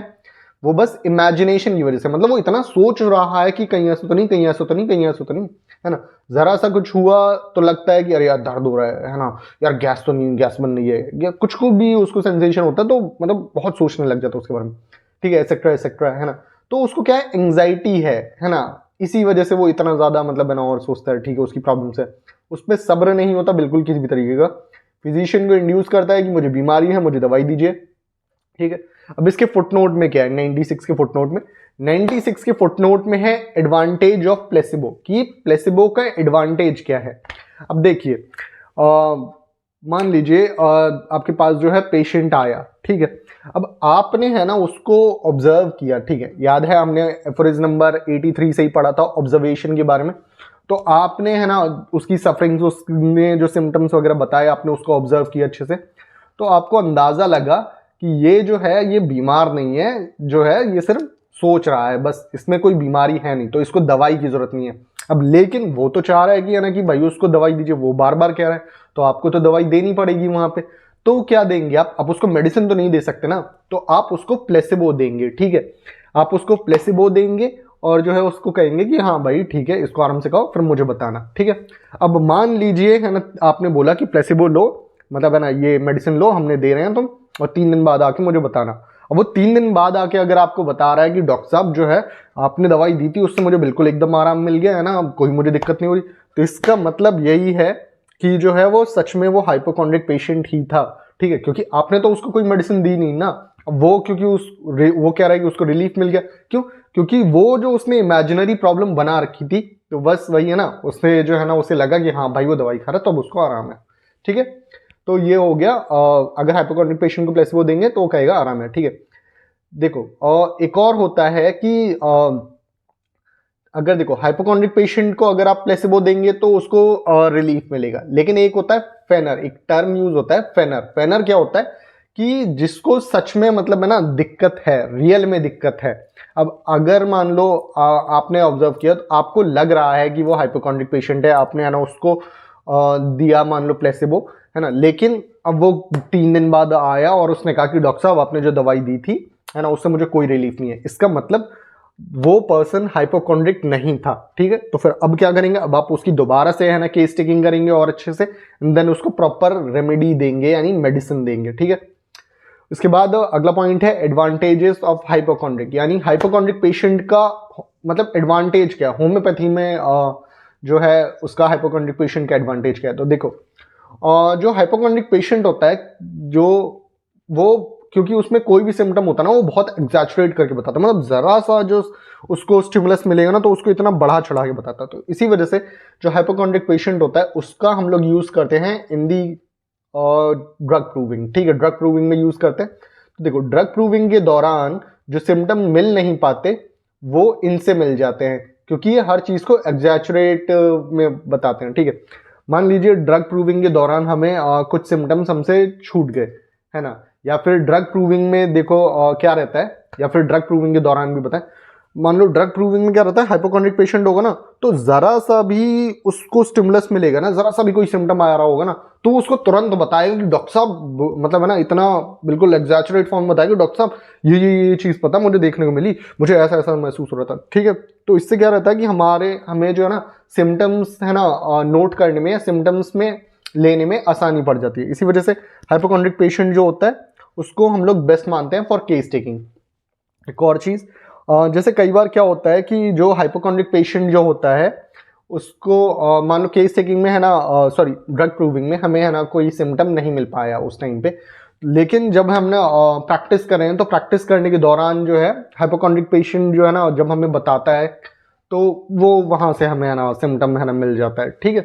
वो बस इमेजिनेशन की वजह से, मतलब वो इतना सोच रहा है कि कहीं ऐसा तो नहीं, कहीं ऐसा तो नहीं, कहीं ऐसा तो नहीं, है ना, जरा सा कुछ हुआ तो लगता है कि अरे यार दर्द हो रहा है ना, यार गैस तो नहीं, गैस बन रही है, या कुछ को भी उसको सेंसेशन होता है तो मतलब बहुत सोचने लग जाता है उसके बारे में। ठीक है, एक्सेट्रा एक्सेट्रा, है ना, तो उसको क्या है एंग्जाइटी है ना, इसी वजह से वो इतना ज्यादा मतलब है ना और सोचता है। ठीक है, उसकी प्रॉब्लम्स है, उस पर सब्र नहीं होता बिल्कुल किसी भी तरीके का। फिजिशियन को इंड्यूस करता है कि मुझे बीमारी है, मुझे दवाई दीजिए। ठीक है, अब इसके फुटनोट में क्या है, 96 के फुटनोट में, 96 के फुटनोट में है एडवांटेज ऑफ प्लेसिबो, कि प्लेसिबो का एडवांटेज क्या है। अब देखिए मान लीजिए आपके पास जो है पेशेंट आया, ठीक है, अब आपने है ना उसको ऑब्जर्व किया, ठीक है, याद है हमने एफोरिज नंबर 83 से ही पढ़ा था ऑब्जर्वेशन के बारे में, तो आपने है ना उसकी सफरिंग्स, उसने जो सिम्टम्स वगैरह बताए आपने उसको ऑब्जर्व किया अच्छे से, तो आपको अंदाजा लगा कि ये जो है ये बीमार नहीं है, जो है ये सिर्फ सोच रहा है, बस इसमें कोई बीमारी है नहीं, तो इसको दवाई की जरूरत नहीं है। अब लेकिन वो तो चाह रहा है कि है ना कि भाई उसको दवाई दीजिए, वो बार बार कह रहा है, तो आपको तो दवाई देनी पड़ेगी वहां पे। तो क्या देंगे आप उसको मेडिसिन तो नहीं दे सकते ना, तो आप उसको प्लेसिबो देंगे। ठीक है, आप उसको प्लेसिबो देंगे और जो है उसको कहेंगे कि हाँ भाई ठीक है इसको आराम से खाओ फिर मुझे बताना। ठीक है, अब मान लीजिए है ना आपने बोला कि प्लेसिबो लो, मतलब है ना ये मेडिसिन लो हमने दे रहे हैं तुम, और 3 दिन बाद आके मुझे बताना। अब वो 3 दिन बाद आके अगर आपको बता रहा है कि डॉक्टर साहब जो है आपने दवाई दी थी उससे मुझे बिल्कुल एकदम आराम मिल गया है ना, अब कोई मुझे दिक्कत नहीं हो रही, तो इसका मतलब यही है कि जो है वो सच में वो हाइपोकॉन्ड्रिक पेशेंट ही था। ठीक है, क्योंकि आपने तो उसको कोई मेडिसिन दी नहीं ना, वो क्योंकि वो कह रहा है कि उसको रिलीफ मिल गया, क्यों, क्योंकि वो जो उसने इमेजिनरी प्रॉब्लम बना रखी थी, तो बस वही है ना, उसने जो है ना उसे लगा कि हाँ भाई वो दवाई खा रहा तो अब उसको आराम है। ठीक है, तो ये हो गया, अगर हाइपोकॉन्ड्रिक पेशेंट को प्लेसिबो देंगे तो वो कहेगा आराम है। ठीक है, देखो एक और होता है कि अगर देखो हाइपोकॉन्ड्रिक पेशेंट को अगर आप प्लेसिबो देंगे तो उसको रिलीफ मिलेगा, लेकिन एक होता है फेनर, एक टर्म यूज होता है फेनर। फेनर क्या होता है कि जिसको सच में मतलब है ना दिक्कत है, रियल में दिक्कत है। अब अगर मान लो आपने ऑब्जर्व किया तो आपको लग रहा है कि वो हाइपोकॉन्ड्रिक पेशेंट है, आपने है ना उसको दिया मान लो प्लेसिबो, है ना, लेकिन अब वो 3 दिन बाद आया और उसने कहा कि डॉक्टर साहब आपने जो दवाई दी थी है ना उससे मुझे कोई रिलीफ नहीं है, इसका मतलब वो पर्सन हाइपोकॉन्ड्रिक नहीं था। ठीक है, तो फिर अब क्या करेंगे, अब आप उसकी दोबारा से है ना केस टेकिंग करेंगे और अच्छे से, देन उसको प्रॉपर रेमेडी देंगे यानी मेडिसिन देंगे। ठीक है, उसके बाद अगला पॉइंट है एडवांटेजेस ऑफ हाइपोकॉन्ड्रिक, यानी हाइपोकॉन्ड्रिक पेशेंट का मतलब एडवांटेज क्या है होम्योपैथी में, जो है उसका हाइपोकॉन्ड्रिक पेशेंट का एडवांटेज क्या है। तो देखो जो हाइपोकॉन्ड्रिक पेशेंट होता है, जो वो क्योंकि उसमें कोई भी सिम्टम होता है ना वो बहुत एग्जैचुरेट करके बताता है, मतलब जरा सा जो उसको स्टिमुलस मिलेगा ना तो उसको इतना बढ़ा चढ़ा के बताता है। तो इसी वजह से जो हाइपोकॉन्ड्रिक पेशेंट होता है उसका हम लोग यूज करते हैं इन दी ड्रग प्रूविंग, ठीक है, ड्रग प्रूविंग में यूज करते हैं। तो देखो ड्रग प्रूविंग के दौरान जो सिम्टम मिल नहीं पाते वो इनसे मिल जाते हैं, क्योंकि ये हर चीज को एग्जैचुरेट में बताते हैं, ठीक है। मान लीजिए ड्रग प्रूविंग के दौरान हमें कुछ सिम्टम्स हमसे छूट गए, है ना, या फिर ड्रग प्रूविंग में देखो क्या रहता है, या फिर ड्रग प्रूविंग के दौरान भी बताएं, मान लो ड्रग प्रूविंग में क्या रहता है, हाइपोकॉन्ड्रिक पेशेंट होगा ना तो जरा सा भी उसको स्टिमुलस मिलेगा ना, जरा सा भी कोई सिम्टम आ रहा होगा ना तो उसको तुरंत बताएगा कि डॉक्टर साहब, मतलब है ना इतना बिल्कुल एग्जैचुरेट फॉर्म बताएगा, डॉक्टर साहब ये चीज पता मुझे देखने को मिली, मुझे ऐसा ऐसा महसूस हो रहा था, ठीक है। तो इससे क्या रहता है कि हमें जो है ना सिम्टम्स है ना नोट करने में या सिम्टम्स में लेने में आसानी पड़ जाती है। इसी वजह से हाइपोकॉन्ड्रिक पेशेंट जो होता है उसको हम लोग बेस्ट मानते हैं फॉर केस टेकिंग। एक और चीज, जैसे कई बार क्या होता है कि जो हाइपोकॉन्ड्रिक पेशेंट जो होता है उसको मान लो केस टेकिंग में है ना, सॉरी ड्रग प्रूविंग में हमें है ना कोई सिम्टम नहीं मिल पाया उस टाइम पे, लेकिन जब हमने प्रैक्टिस कर रहे हैं तो प्रैक्टिस करने के दौरान जो है हाइपोकॉन्ड्रिक पेशेंट जो है ना जब हमें बताता है तो वो वहां से हमें है ना सिम्टम है ना मिल जाता है, ठीक है।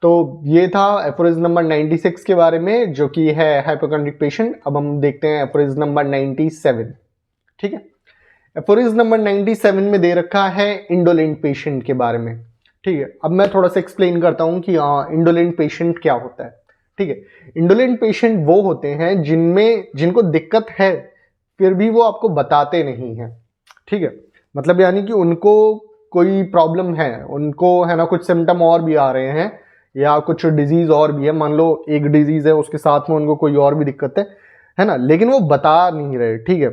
तो ये था एफोरिज्म नंबर 96 के बारे में जो कि है हाइपोकॉन्ड्रिक पेशेंट। अब हम देखते हैं एफोरिज्म नंबर 97, ठीक है। एफोरिज्म नंबर 97 में दे रखा है इंडोलेंट पेशेंट के बारे में, ठीक है। अब मैं थोड़ा सा एक्सप्लेन करता हूं कि इंडोलेंट पेशेंट क्या होता है, ठीक है। इंडोलेंट पेशेंट वो होते हैं जिनको दिक्कत है फिर भी वो आपको बताते नहीं है, ठीक है। मतलब यानी कि उनको कोई प्रॉब्लम है, उनको है ना कुछ सिम्टम और भी आ रहे हैं या कुछ डिजीज और भी है, मान लो एक डिजीज है उसके साथ में उनको कोई और भी दिक्कत है ना, लेकिन वो बता नहीं रहे, ठीक है।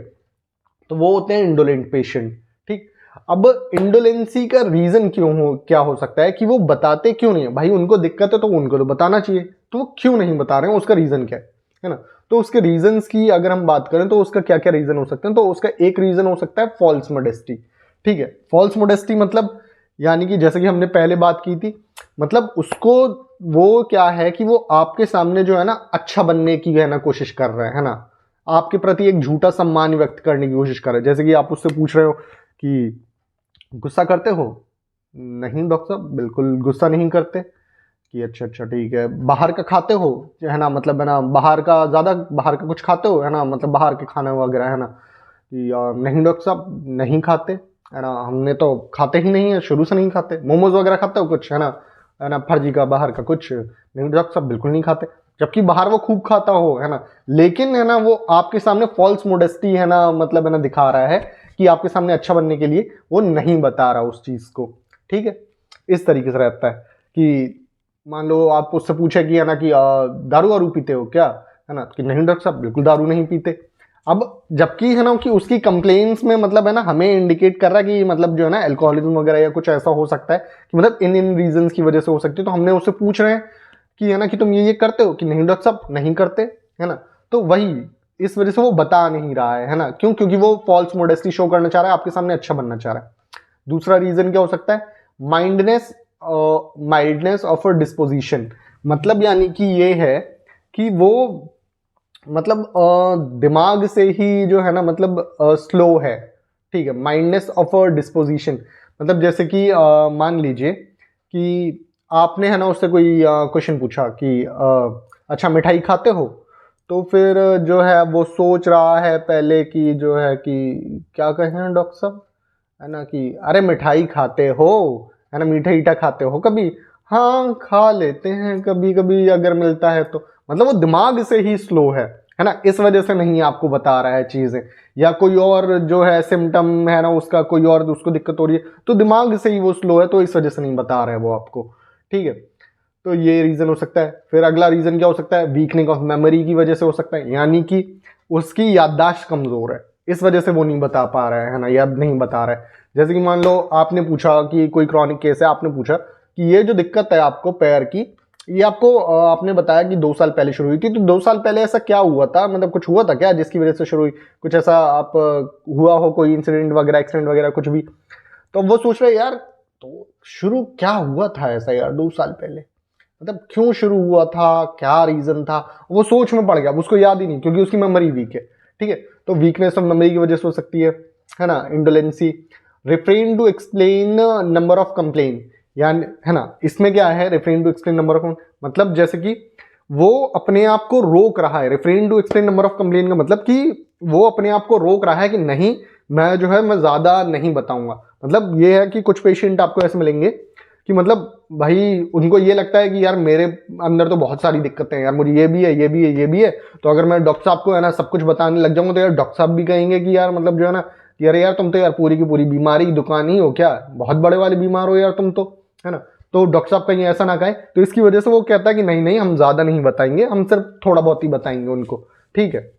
तो वो होते हैं इंडोलेंट पेशेंट, ठीक। अब इंडोलेंसी का रीजन क्या हो सकता है कि वो बताते क्यों नहीं है, भाई उनको दिक्कत है तो उनको तो बताना चाहिए, तो वो क्यों नहीं बता रहे हैं, उसका रीजन क्या है ना। तो उसके रीजंस की अगर हम बात करें तो उसका क्या क्या रीजन हो सकते हैं, तो उसका एक रीजन हो सकता है फॉल्स मोडेस्टी, ठीक है। फॉल्स मोडेस्टी मतलब यानी कि जैसे कि हमने पहले बात की थी, मतलब उसको वो क्या है कि वो आपके सामने जो है ना अच्छा बनने की है ना कोशिश कर रहा है ना, आपके प्रति एक झूठा सम्मान व्यक्त करने की कोशिश कर रहे हैं। जैसे कि आप उससे पूछ रहे हो कि गुस्सा करते हो, नहीं डॉक्टर साहब बिल्कुल गुस्सा नहीं करते, कि अच्छा अच्छा ठीक है। बाहर का खाते हो है ना, मतलब है ना बाहर का कुछ खाते हो है ना, मतलब बाहर के खाना वगैरह है ना, कि नहीं डॉक्टर साहब नहीं खाते है ना, हमने तो खाते ही नहीं है, शुरू से नहीं खाते। मोमोज वगैरह खाते हो कुछ है ना फर्जी का बाहर का कुछ, नहीं डॉक्टर साहब बिल्कुल नहीं खाते, जबकि बाहर वो खूब खाता हो है ना, लेकिन है ना वो आपके सामने फॉल्स मोडेस्टी है ना, मतलब है ना दिखा रहा है कि आपके सामने अच्छा बनने के लिए वो नहीं बता रहा उस चीज को, ठीक है। इस तरीके से रहता है कि मान लो आप उससे पूछे कि है ना कि दारू वारू पीते हो क्या, है ना, कि नहीं डॉक्टर साहब बिल्कुल दारू नहीं पीते। अब जबकि है ना कि उसकी कंप्लेंट्स में मतलब है ना हमें इंडिकेट कर रहा है कि मतलब जो है ना अल्कोहलिज्म वगैरह या कुछ ऐसा हो सकता है कि मतलब इन रीजंस की वजह से हो सकती है। तो हमने उससे पूछ रहे हैं कि है ना कि तुम ये करते हो, कि नहीं डॉक्टर साहब नहीं करते, है ना। तो वही इस वजह से वो बता नहीं रहा है ना, क्यों, क्योंकि वो फॉल्स मोडेस्टी शो करना चाह रहा है, आपके सामने अच्छा बनना चाह रहा है। दूसरा रीजन क्या हो सकता है, माइल्डनेस ऑफ अ डिस्पोजिशन, मतलब यानी कि ये है कि वो मतलब दिमाग से ही जो है ना मतलब स्लो है, ठीक है। माइंडनेस ऑफ अ डिस्पोजिशन मतलब जैसे कि मान लीजिए कि आपने है ना उससे कोई क्वेश्चन पूछा कि अच्छा मिठाई खाते हो, तो फिर जो है वो सोच रहा है पहले कि जो है कि क्या कहें डॉक्टर साहब, है ना कि अरे मिठाई खाते हो है ना, मीठा ईठा खाते हो कभी, हाँ खा लेते हैं कभी कभी अगर मिलता है तो, मतलब वो दिमाग से ही स्लो है ना, इस वजह से नहीं आपको बता रहा है चीजें, या कोई और जो है सिम्टम है ना उसका कोई और उसको दिक्कत हो रही है तो दिमाग से ही वो स्लो है, तो इस वजह से नहीं बता रहा है वो आपको, ठीक है। तो ये रीजन हो सकता है। फिर अगला रीजन क्या हो सकता है, वीकनिंग ऑफ मेमोरी की वजह से हो सकता है, यानी कि उसकी याददाश्त कमजोर है, इस वजह से वो नहीं बता पा रहा है ना, याद नहीं बता रहा है। जैसे कि मान लो आपने पूछा कि कोई क्रॉनिक केस है, आपने पूछा कि ये जो दिक्कत है आपको पैर की ये आपको आपने बताया कि 2 साल पहले शुरू हुई थी, तो 2 साल पहले ऐसा क्या हुआ था, मतलब कुछ हुआ था क्या जिसकी वजह से शुरू हुई, कुछ ऐसा आप हुआ हो कोई इंसिडेंट वगैरह, एक्सीडेंट वगैरह कुछ भी, तो वो सोच रहे यार तो शुरू क्या हुआ था ऐसा यार 2 साल पहले, मतलब क्यों शुरू हुआ था, क्या रीजन था, वो सोच में पड़ गया, उसको याद ही नहीं क्योंकि उसकी मेमोरी वीक है, ठीक है। तो वीकनेस ऑफ मेमोरी की वजह से हो सकती है ना, indolence, refrain to explain number of complain, यानी है ना, इसमें क्या है refrain to explain number of, मतलब जैसे कि वो अपने आप को रोक रहा है, refrain to explain number of complain का मतलब कि वो अपने आप को रोक रहा है कि नहीं मैं जो है मैं ज्यादा नहीं बताऊंगा, मतलब ये है कि कुछ पेशेंट आपको ऐसे मिलेंगे कि मतलब भाई उनको ये लगता है कि यार मेरे अंदर तो बहुत सारी दिक्कतें हैं यार, मुझे ये भी है ये भी है ये भी है, तो अगर मैं डॉक्टर साहब को है ना सब कुछ बताने लग जाऊंगा तो यार डॉक्टर साहब भी कहेंगे कि यार मतलब जो है ना कि अरे यार तुम तो यार पूरी की पूरी बीमारी की दुकान ही हो क्या, बहुत बड़े वाले बीमार हो यार तुम तो, है ना। तो डॉक्टर साहब कहीं ऐसा ना कहे, तो इसकी वजह से वो कहता है कि नहीं नहीं हम ज्यादा नहीं बताएंगे, हम सिर्फ थोड़ा बहुत ही बताएंगे उनको, ठीक है।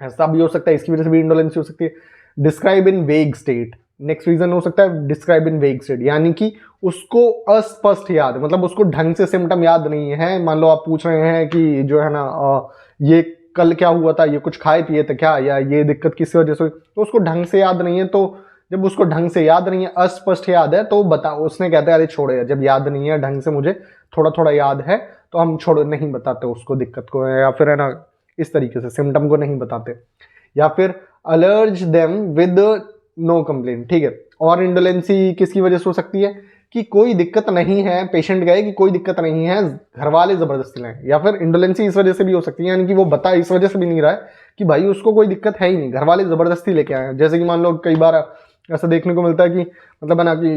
ऐसा भी हो सकता है, इसकी वजह से भी इंडोलेंसी हो सकती है। डिस्क्राइब इन वेग स्टेट, नेक्स्ट रीजन हो सकता है डिस्क्राइब इन वेग स्टेट, यानी कि उसको अस्पष्ट याद है, मतलब उसको ढंग से सिम्टम याद नहीं है। मान लो आप पूछ रहे हैं कि जो है ना ये कल क्या हुआ था, ये कुछ खाए पिए थे क्या, या ये दिक्कत किस वजह से हुई, तो उसको ढंग से याद नहीं है। तो जब उसको ढंग से याद नहीं है, अस्पष्ट याद है, तो बता उसने कहते हैं अरे छोड़े, जब याद नहीं है ढंग से, मुझे थोड़ा थोड़ा याद है, तो हम छोड़ नहीं बताते उसको दिक्कत को, या फिर है ना इस तरीके से सिम्टम को नहीं बताते। या फिर अलर्ज देम विद नो कंप्लेन, ठीक है। और इंडोलेंसी किसकी वजह से हो सकती है कि कोई दिक्कत नहीं है, पेशेंट गए कि कोई दिक्कत नहीं है, घर वाले जबरदस्ती लाएं, या फिर इंडोलेंसी इस वजह से भी हो सकती है, यानी कि वो बता इस वजह से भी नहीं रहा है कि भाई उसको कोई दिक्कत है ही नहीं, घर वाले जबरदस्ती लेके आए हैं। जैसे कि मान लो कई बार ऐसा देखने को मिलता है कि मतलब है ना कि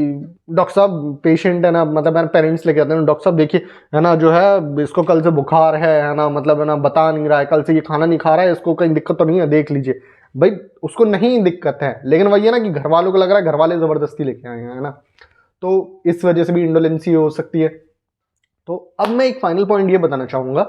डॉक्टर साहब पेशेंट है ना, मतलब है ना पेरेंट्स लेके आते हैं, डॉक्टर साहब देखिए है ना जो है इसको कल से बुखार है ना, मतलब है ना बता नहीं रहा है, कल से ये खाना नहीं खा रहा है, इसको कहीं दिक्कत तो नहीं है देख लीजिए। भाई उसको नहीं दिक्कत है, लेकिन वही है ना कि घर वालों को लग रहा है घर वाले जबरदस्ती लेके आए हैं, है ना, तो इस वजह से भी इंडोलेंसी हो सकती है। तो अब मैं एक फाइनल पॉइंट ये बताना चाहूंगा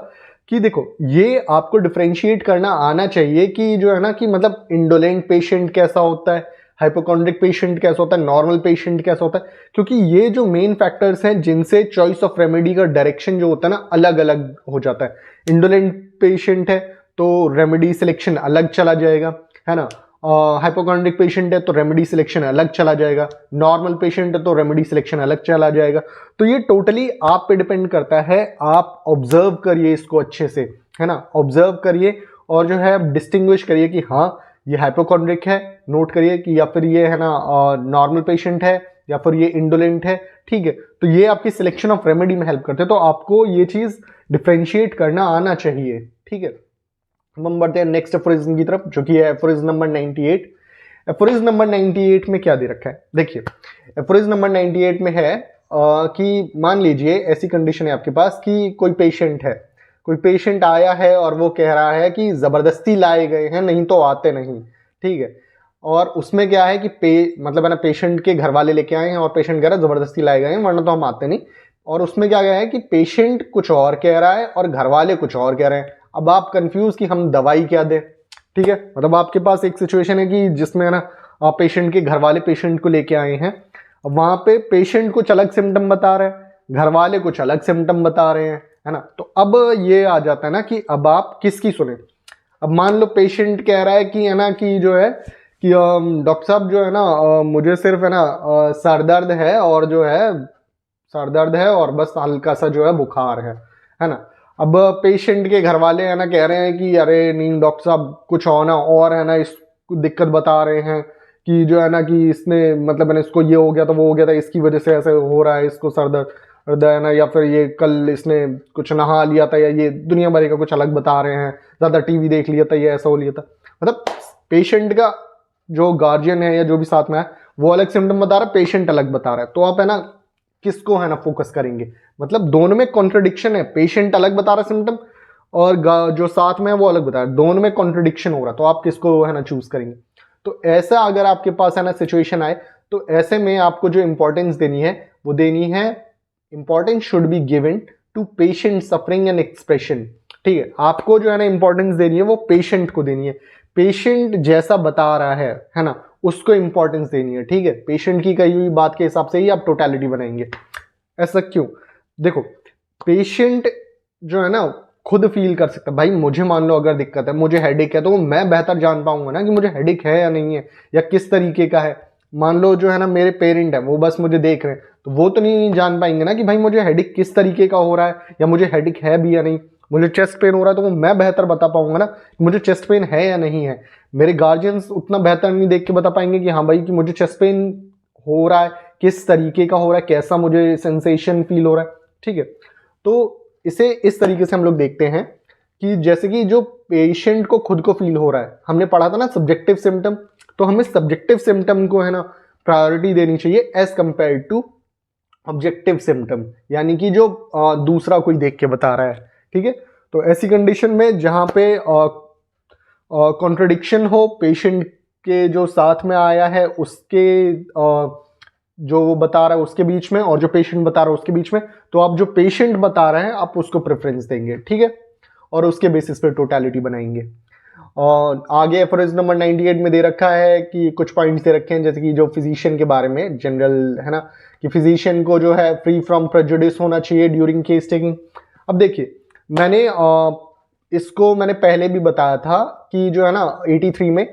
कि देखो ये आपको डिफरेंशिएट करना आना चाहिए कि जो है ना कि मतलब इंडोलेंट पेशेंट कैसा होता है, हाइपोकॉन्ड्रिक पेशेंट कैसा होता है, नॉर्मल पेशेंट कैसा होता है, क्योंकि ये जो मेन फैक्टर्स हैं जिनसे चॉइस ऑफ रेमेडी का डायरेक्शन जो होता है ना अलग अलग हो जाता है। इंडोलेंट पेशेंट है तो रेमेडी सिलेक्शन अलग चला जाएगा, है ना। हाइपोकॉन्ड्रिक पेशेंट है तो रेमेडी सिलेक्शन अलग चला जाएगा, नॉर्मल पेशेंट है तो रेमेडी सिलेक्शन अलग चला जाएगा। तो ये टोटली आप पे डिपेंड करता है, आप ऑब्जर्व करिए इसको अच्छे से, है ना, ऑब्जर्व करिए और जो है डिस्टिंग्विश करिए कि हाँ ये हाइपोकॉन्ड्रिक है, नोट करिए कि या फिर ये है ना नॉर्मल पेशेंट है या फिर ये इंडोलेंट है, ठीक है। तो ये आपकी सिलेक्शन ऑफ रेमेडी में हेल्प करते हैं, तो आपको ये चीज डिफ्रेंशिएट करना आना चाहिए, ठीक है। हम बढ़ते हैं नेक्स्ट एफोरिज्म की तरफ, जो कि है एफोरिज्म नंबर 98। एफोरिज्म नंबर 98 में क्या दे रखा है, देखिए एफोरिज्म नंबर 98 में है कि मान लीजिए ऐसी कंडीशन है आपके पास कि कोई पेशेंट है, कोई पेशेंट आया है और वो कह रहा है कि जबरदस्ती लाए गए हैं, नहीं तो आते नहीं, ठीक है। और उसमें क्या है कि मतलब है ना पेशेंट के घर वाले लेके आए हैं और पेशेंट कह रहा है जबरदस्ती लाए गए हैं वरना तो हम आते नहीं। और उसमें क्या गया है कि पेशेंट कुछ और कह रहा है और घर वाले कुछ और कह रहे हैं। अब आप कंफ्यूज कि हम दवाई क्या दें, ठीक है। मतलब आपके पास एक सिचुएशन है कि जिसमें है ना पेशेंट के घर वाले पेशेंट को लेके आए हैं, अब वहां पे पेशेंट कुछ अलग सिम्टम बता रहे हैं, घर वाले कुछ अलग सिम्टम बता रहे हैं, है ना। तो अब ये आ जाता है ना कि अब आप किसकी सुने। अब मान लो पेशेंट कह रहा है कि है ना कि जो है कि डॉक्टर साहब जो है ना मुझे सिर्फ है ना सर दर्द है और जो है सर दर्द है और बस हल्का सा जो है बुखार है ना। अब पेशेंट के घर वाले है ना कह रहे हैं कि अरे नहीं डॉक्टर साहब कुछ और है ना इस दिक्कत बता रहे हैं कि जो है ना कि इसने मतलब है ना इसको ये हो गया था वो हो गया था इसकी वजह से ऐसे हो रहा है, इसको सर दर्द है ना, या फिर ये कल इसने कुछ नहा लिया था, या ये दुनिया भर का कुछ अलग बता रहे हैं, ज़्यादा टीवी देख लिया था, ये ऐसा हो लिया था। मतलब पेशेंट का जो गार्जियन है या जो भी साथ में है वो अलग सिम्टम बता रहा है, पेशेंट अलग बता रहा है, तो आप है ना किसको है ना फोकस करेंगे। मतलब दोनों में कॉन्ट्रडिक्शन है, पेशेंट अलग बता रहा है सिम्टम और जो साथ में है वो अलग बता रहा है, दोनों में कॉन्ट्रडिक्शन हो रहा है, तो आप किसको है ना चूज करेंगे। तो ऐसा अगर आपके पास है ना सिचुएशन आए तो ऐसे में आपको जो इंपॉर्टेंस देनी है वो देनी है, importance should be given to patient suffering and expression, ठीक है। आपको जो है ना इंपॉर्टेंस देनी है वो पेशेंट को देनी है, पेशेंट जैसा बता रहा है ना उसको इंपॉर्टेंस देनी है, ठीक है। पेशेंट की कही हुई बात के हिसाब से ही आप टोटलिटी बनाएंगे। ऐसा क्यों, देखो पेशेंट जो है ना खुद फील कर सकता है, भाई मुझे मान लो अगर दिक्कत है, मुझे हेडेक है, तो मैं बेहतर जान पाऊंगा ना कि मुझे हेडेक है या नहीं है, या किस तरीके का है। मान लो जो है ना मेरे पेरेंट है, वो बस मुझे देख रहे हैं, तो वो तो नहीं जान पाएंगे ना कि भाई मुझे हेडेक किस तरीके का हो रहा है, या मुझे हेडेक है भी या नहीं। मुझे चेस्ट पेन हो रहा है तो वो मैं बेहतर बता पाऊंगा ना कि मुझे चेस्ट पेन है या नहीं है। मेरे गार्जियंस उतना बेहतर नहीं देख के बता पाएंगे कि हाँ भाई कि मुझे चेस्ट पेन हो रहा है, किस तरीके का हो रहा है, कैसा मुझे सेंसेशन फील हो रहा है। ठीक है, तो इसे इस तरीके से हम लोग देखते हैं कि जैसे कि जो पेशेंट को खुद को फील हो रहा है, हमने पढ़ा था ना सब्जेक्टिव सिम्टम, तो हमें सब्जेक्टिव सिम्टम को है ना प्रायोरिटी देनी चाहिए as compare to objective symptom, यानी कि जो दूसरा कोई देख के बता रहा है। ठीक है, तो ऐसी कंडीशन में जहां पे कॉन्ट्रडिक्शन हो पेशेंट के जो साथ में आया है उसके जो वो बता रहा है उसके बीच में, और जो पेशेंट बता रहा है उसके बीच में, तो आप जो पेशेंट बता रहे हैं आप उसको प्रेफरेंस देंगे। ठीक है, और उसके बेसिस पे टोटलिटी बनाएंगे। और आगे एफरेज नंबर 98 में दे रखा है कि कुछ पॉइंट्स दे रखे हैं, जैसे कि जो फिजिशियन के बारे में जनरल है ना, कि फिजिशियन को जो है फ्री फ्रॉम प्रेजुडिस होना चाहिए ड्यूरिंग केस टेकिंग। अब देखिए मैंने इसको मैंने पहले भी बताया था कि जो है ना 83 में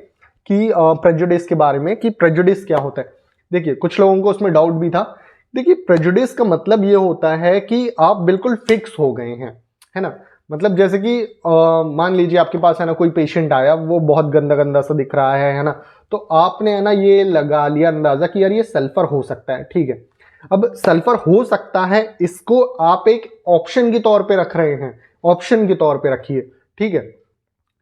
कि प्रेजुडिस के बारे में, कि प्रेजुडिस क्या होता है। देखिए कुछ लोगों को उसमें डाउट भी था। देखिए प्रेजुडिस का मतलब ये होता है कि आप बिल्कुल फिक्स हो गए हैं, है ना। मतलब जैसे कि मान लीजिए आपके पास है ना कोई पेशेंट आया, वो बहुत गंदा गंदा सा दिख रहा है ना, तो आपने है ना ये लगा लिया अंदाजा कि यार ये सल्फर हो सकता है। ठीक है, अब सल्फर हो सकता है इसको आप एक ऑप्शन के तौर पे रख रहे हैं, ऑप्शन के तौर पे रखिए। ठीक है,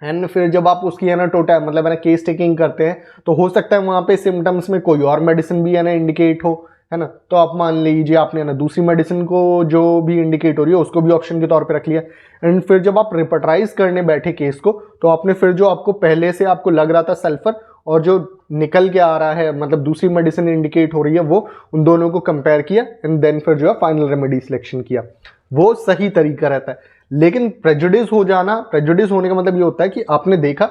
एंड फिर जब आप उसकी है ना टोटल मतलब है ना केस टेकिंग करते हैं, तो हो सकता है वहां पे सिम्टम्स में कोई और मेडिसिन भी है ना इंडिकेट हो, है ना। तो आप मान लीजिए आपने है ना दूसरी मेडिसिन को जो भी इंडिकेट हो रही है उसको भी ऑप्शन के तौर पे रख लिया, एंड फिर जब आप रिपर्टाइज करने बैठे केस को, तो आपने फिर जो आपको पहले से आपको लग रहा था सल्फर, और जो निकल के आ रहा है मतलब दूसरी मेडिसिन इंडिकेट हो रही है, वो उन दोनों को कंपेयर किया एंड देन फिर जो है फाइनल रेमेडी सिलेक्शन किया। वो सही तरीका रहता है। लेकिन प्रेजुडिस हो जाना, प्रेजुडिस होने का मतलब ये होता है कि आपने देखा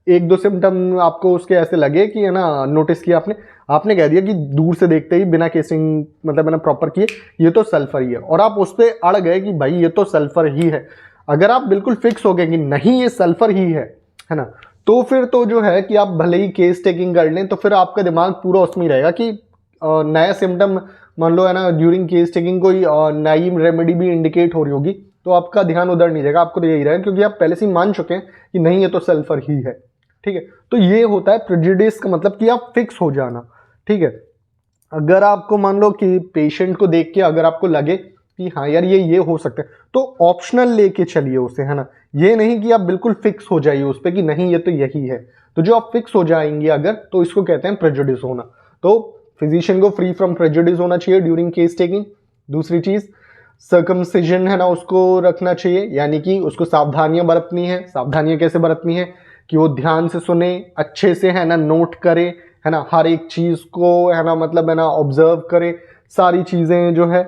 एक दो सिम्टम आपको उसके ऐसे लगे कि है ना, नोटिस किया आपने, आपने कह दिया कि दूर से देखते ही बिना केसिंग मतलब है ना प्रॉपर किए ये तो सल्फर ही है, और आप उस पर अड़ गए कि भाई ये तो सल्फर ही है। अगर आप बिल्कुल फिक्स हो गए कि नहीं ये सल्फर ही है ना, तो फिर तो जो है कि आप भले ही केस टेकिंग कर लें, तो फिर आपका दिमाग पूरा उसमें ही रहेगा कि नया सिम्टम मान लो है ना ड्यूरिंग केस टेकिंग कोई नई रेमेडी भी इंडिकेट हो रही होगी, तो आपका ध्यान उधर नहीं जाएगा, आपको तो यही रहेगा क्योंकि आप पहले से ही मान चुके हैं कि नहीं ये तो सल्फर ही है। ठीक है, तो ये होता है प्रेजुडिस का मतलब कि आप फिक्स हो जाना। ठीक है, अगर आपको मान लो कि पेशेंट को देख के अगर आपको लगे कि हाँ यार ये हो सकता है, तो ऑप्शनल लेके चलिए उसे, है ना। ये नहीं कि आप बिल्कुल फिक्स हो जाइए उस पर कि नहीं ये तो यही है। तो जो आप फिक्स हो जाएंगे अगर, तो इसको कहते हैं प्रेजुडिस होना। तो फिजिशियन को फ्री फ्रॉम प्रेजुडिस होना चाहिए ड्यूरिंग केस टेकिंग। दूसरी चीज सर्कमसिजन है ना उसको रखना चाहिए, यानी कि उसको सावधानियां बरतनी है। सावधानियां कैसे बरतनी है कि वो ध्यान से सुने, अच्छे से है ना नोट करे, है ना, हर एक चीज को है ना मतलब है ना ऑब्जर्व करे, सारी चीजें जो है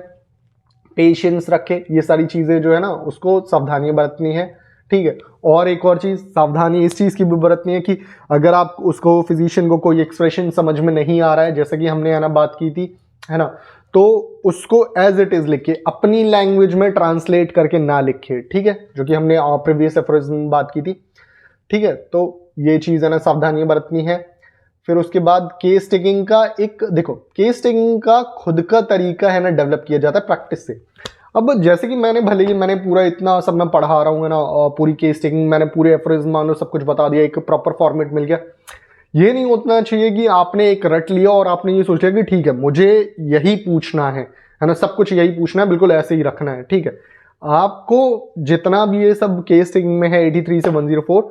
पेशेंस रखे, ये सारी चीजें जो है ना उसको सावधानियां बरतनी है। ठीक है, और एक और चीज सावधानी इस चीज की भी बरतनी है कि अगर आप उसको फिजिशियन को कोई एक्सप्रेशन समझ में नहीं आ रहा है, जैसे कि हमने है ना बात की थी, है ना, तो उसको एज इट इज लिखे, अपनी लैंग्वेज में ट्रांसलेट करके ना लिखे। ठीक है, जो कि हमने प्रीवियस एफरोज में बात की थी। ठीक है, तो ये चीज है ना सावधानियां बरतनी है। फिर उसके बाद केस टेकिंग का एक देखो, केस टेकिंग का खुद का तरीका है ना डेवलप किया जाता है प्रैक्टिस से। अब जैसे कि मैंने भले ही मैंने पूरा इतना सब मैं पढ़ा रहा हूँ ना, पूरी केस टेकिंग मैंने पूरे एफरेज मानो सब कुछ बता दिया, एक प्रॉपर फॉर्मेट मिल गया। ये नहीं होना चाहिए कि आपने एक रट लिया और आपने ये सोचा कि ठीक है मुझे यही पूछना है ना, सब कुछ यही पूछना है, बिल्कुल ऐसे ही रखना है। ठीक है, आपको जितना भी ये सब केस टेकिंग में है 83 से 104,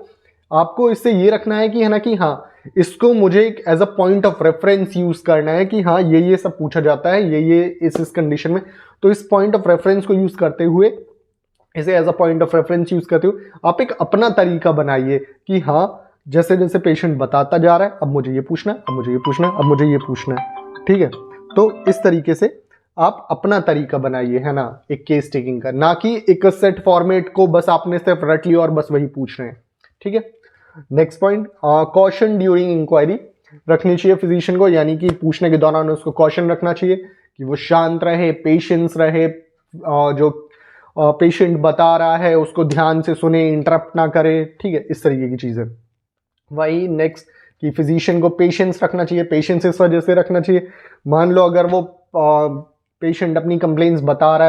आपको इससे ये रखना है कि है ना कि हाँ इसको मुझे एक as a point of reference use करना है कि हाँ ये सब पूछा जाता है, ये इस कंडीशन में। तो इस पॉइंट ऑफ रेफरेंस को यूज करते हुए, इसे as a point of reference use करते हुए आप एक अपना तरीका बनाइए कि हाँ जैसे जैसे पेशेंट बताता जा रहा है अब मुझे ये पूछना है, अब मुझे ये पूछना है, अब मुझे ये पूछना है। ठीक है, तो इस तरीके से आप अपना तरीका बनाइए, है ना, एक केस टेकिंग का, ना कि एक सेट फॉर्मेट को बस आपने सिर्फ रट लिया और बस वही पूछ रहे हैं। ठीक है, next point, caution during inquiry रखनी चाहिए फिजिशियन को, यानी कि पूछने के दौरान उसको कॉशन रखना चाहिए कि वो शांत रहे, पेशेंस रहे, जो पेशेंट बता रहा है उसको ध्यान से सुने, इंटरप्ट ना करे, ठीक है, इस तरीके की चीज़ें। वही नेक्स्ट कि फिजिशियन को पेशेंस रखना चाहिए। पेशेंस इस वजह से रखना चाहिए, मान लो अगर वो पेशेंट अपनी कंप्लेंट्स बता रहा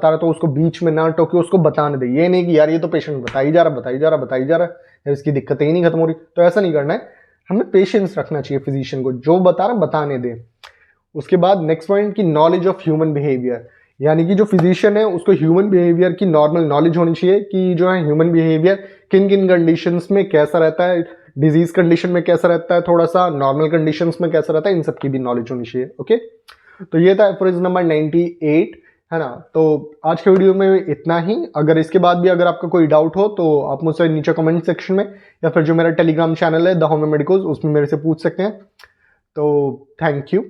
है तो उसको बीच में ना टोके, उसको बताने दे। ये नहीं कि यार ये तो पेशेंट बताई जा रहा है, इसकी दिक्कतें ही नहीं खत्म हो रही, तो ऐसा नहीं करना है। हमें पेशेंस रखना चाहिए फिजिशियन को, जो बता रहा बताने दे। उसके बाद नेक्स्ट पॉइंट की नॉलेज ऑफ ह्यूमन बिहेवियर, यानी कि जो फिजिशियन है उसको ह्यूमन बिहेवियर की नॉर्मल नॉलेज होनी चाहिए कि जो है ह्यूमन बिहेवियर किन किन कंडीशंस में कैसा रहता है, डिजीज कंडीशन में कैसा रहता है, थोड़ा सा नॉर्मल कंडीशंस में कैसा रहता है, इन सब की भी नॉलेज होनी चाहिए। ओके, तो ये था एफोरिज्म नंबर 98, है ना। तो आज के वीडियो में इतना ही। अगर इसके बाद भी अगर आपका कोई डाउट हो तो आप मुझसे नीचे कमेंट सेक्शन में या फिर जो मेरा टेलीग्राम चैनल है द होम्यो मेडिकोज, उसमें मेरे से पूछ सकते हैं। तो थैंक यू।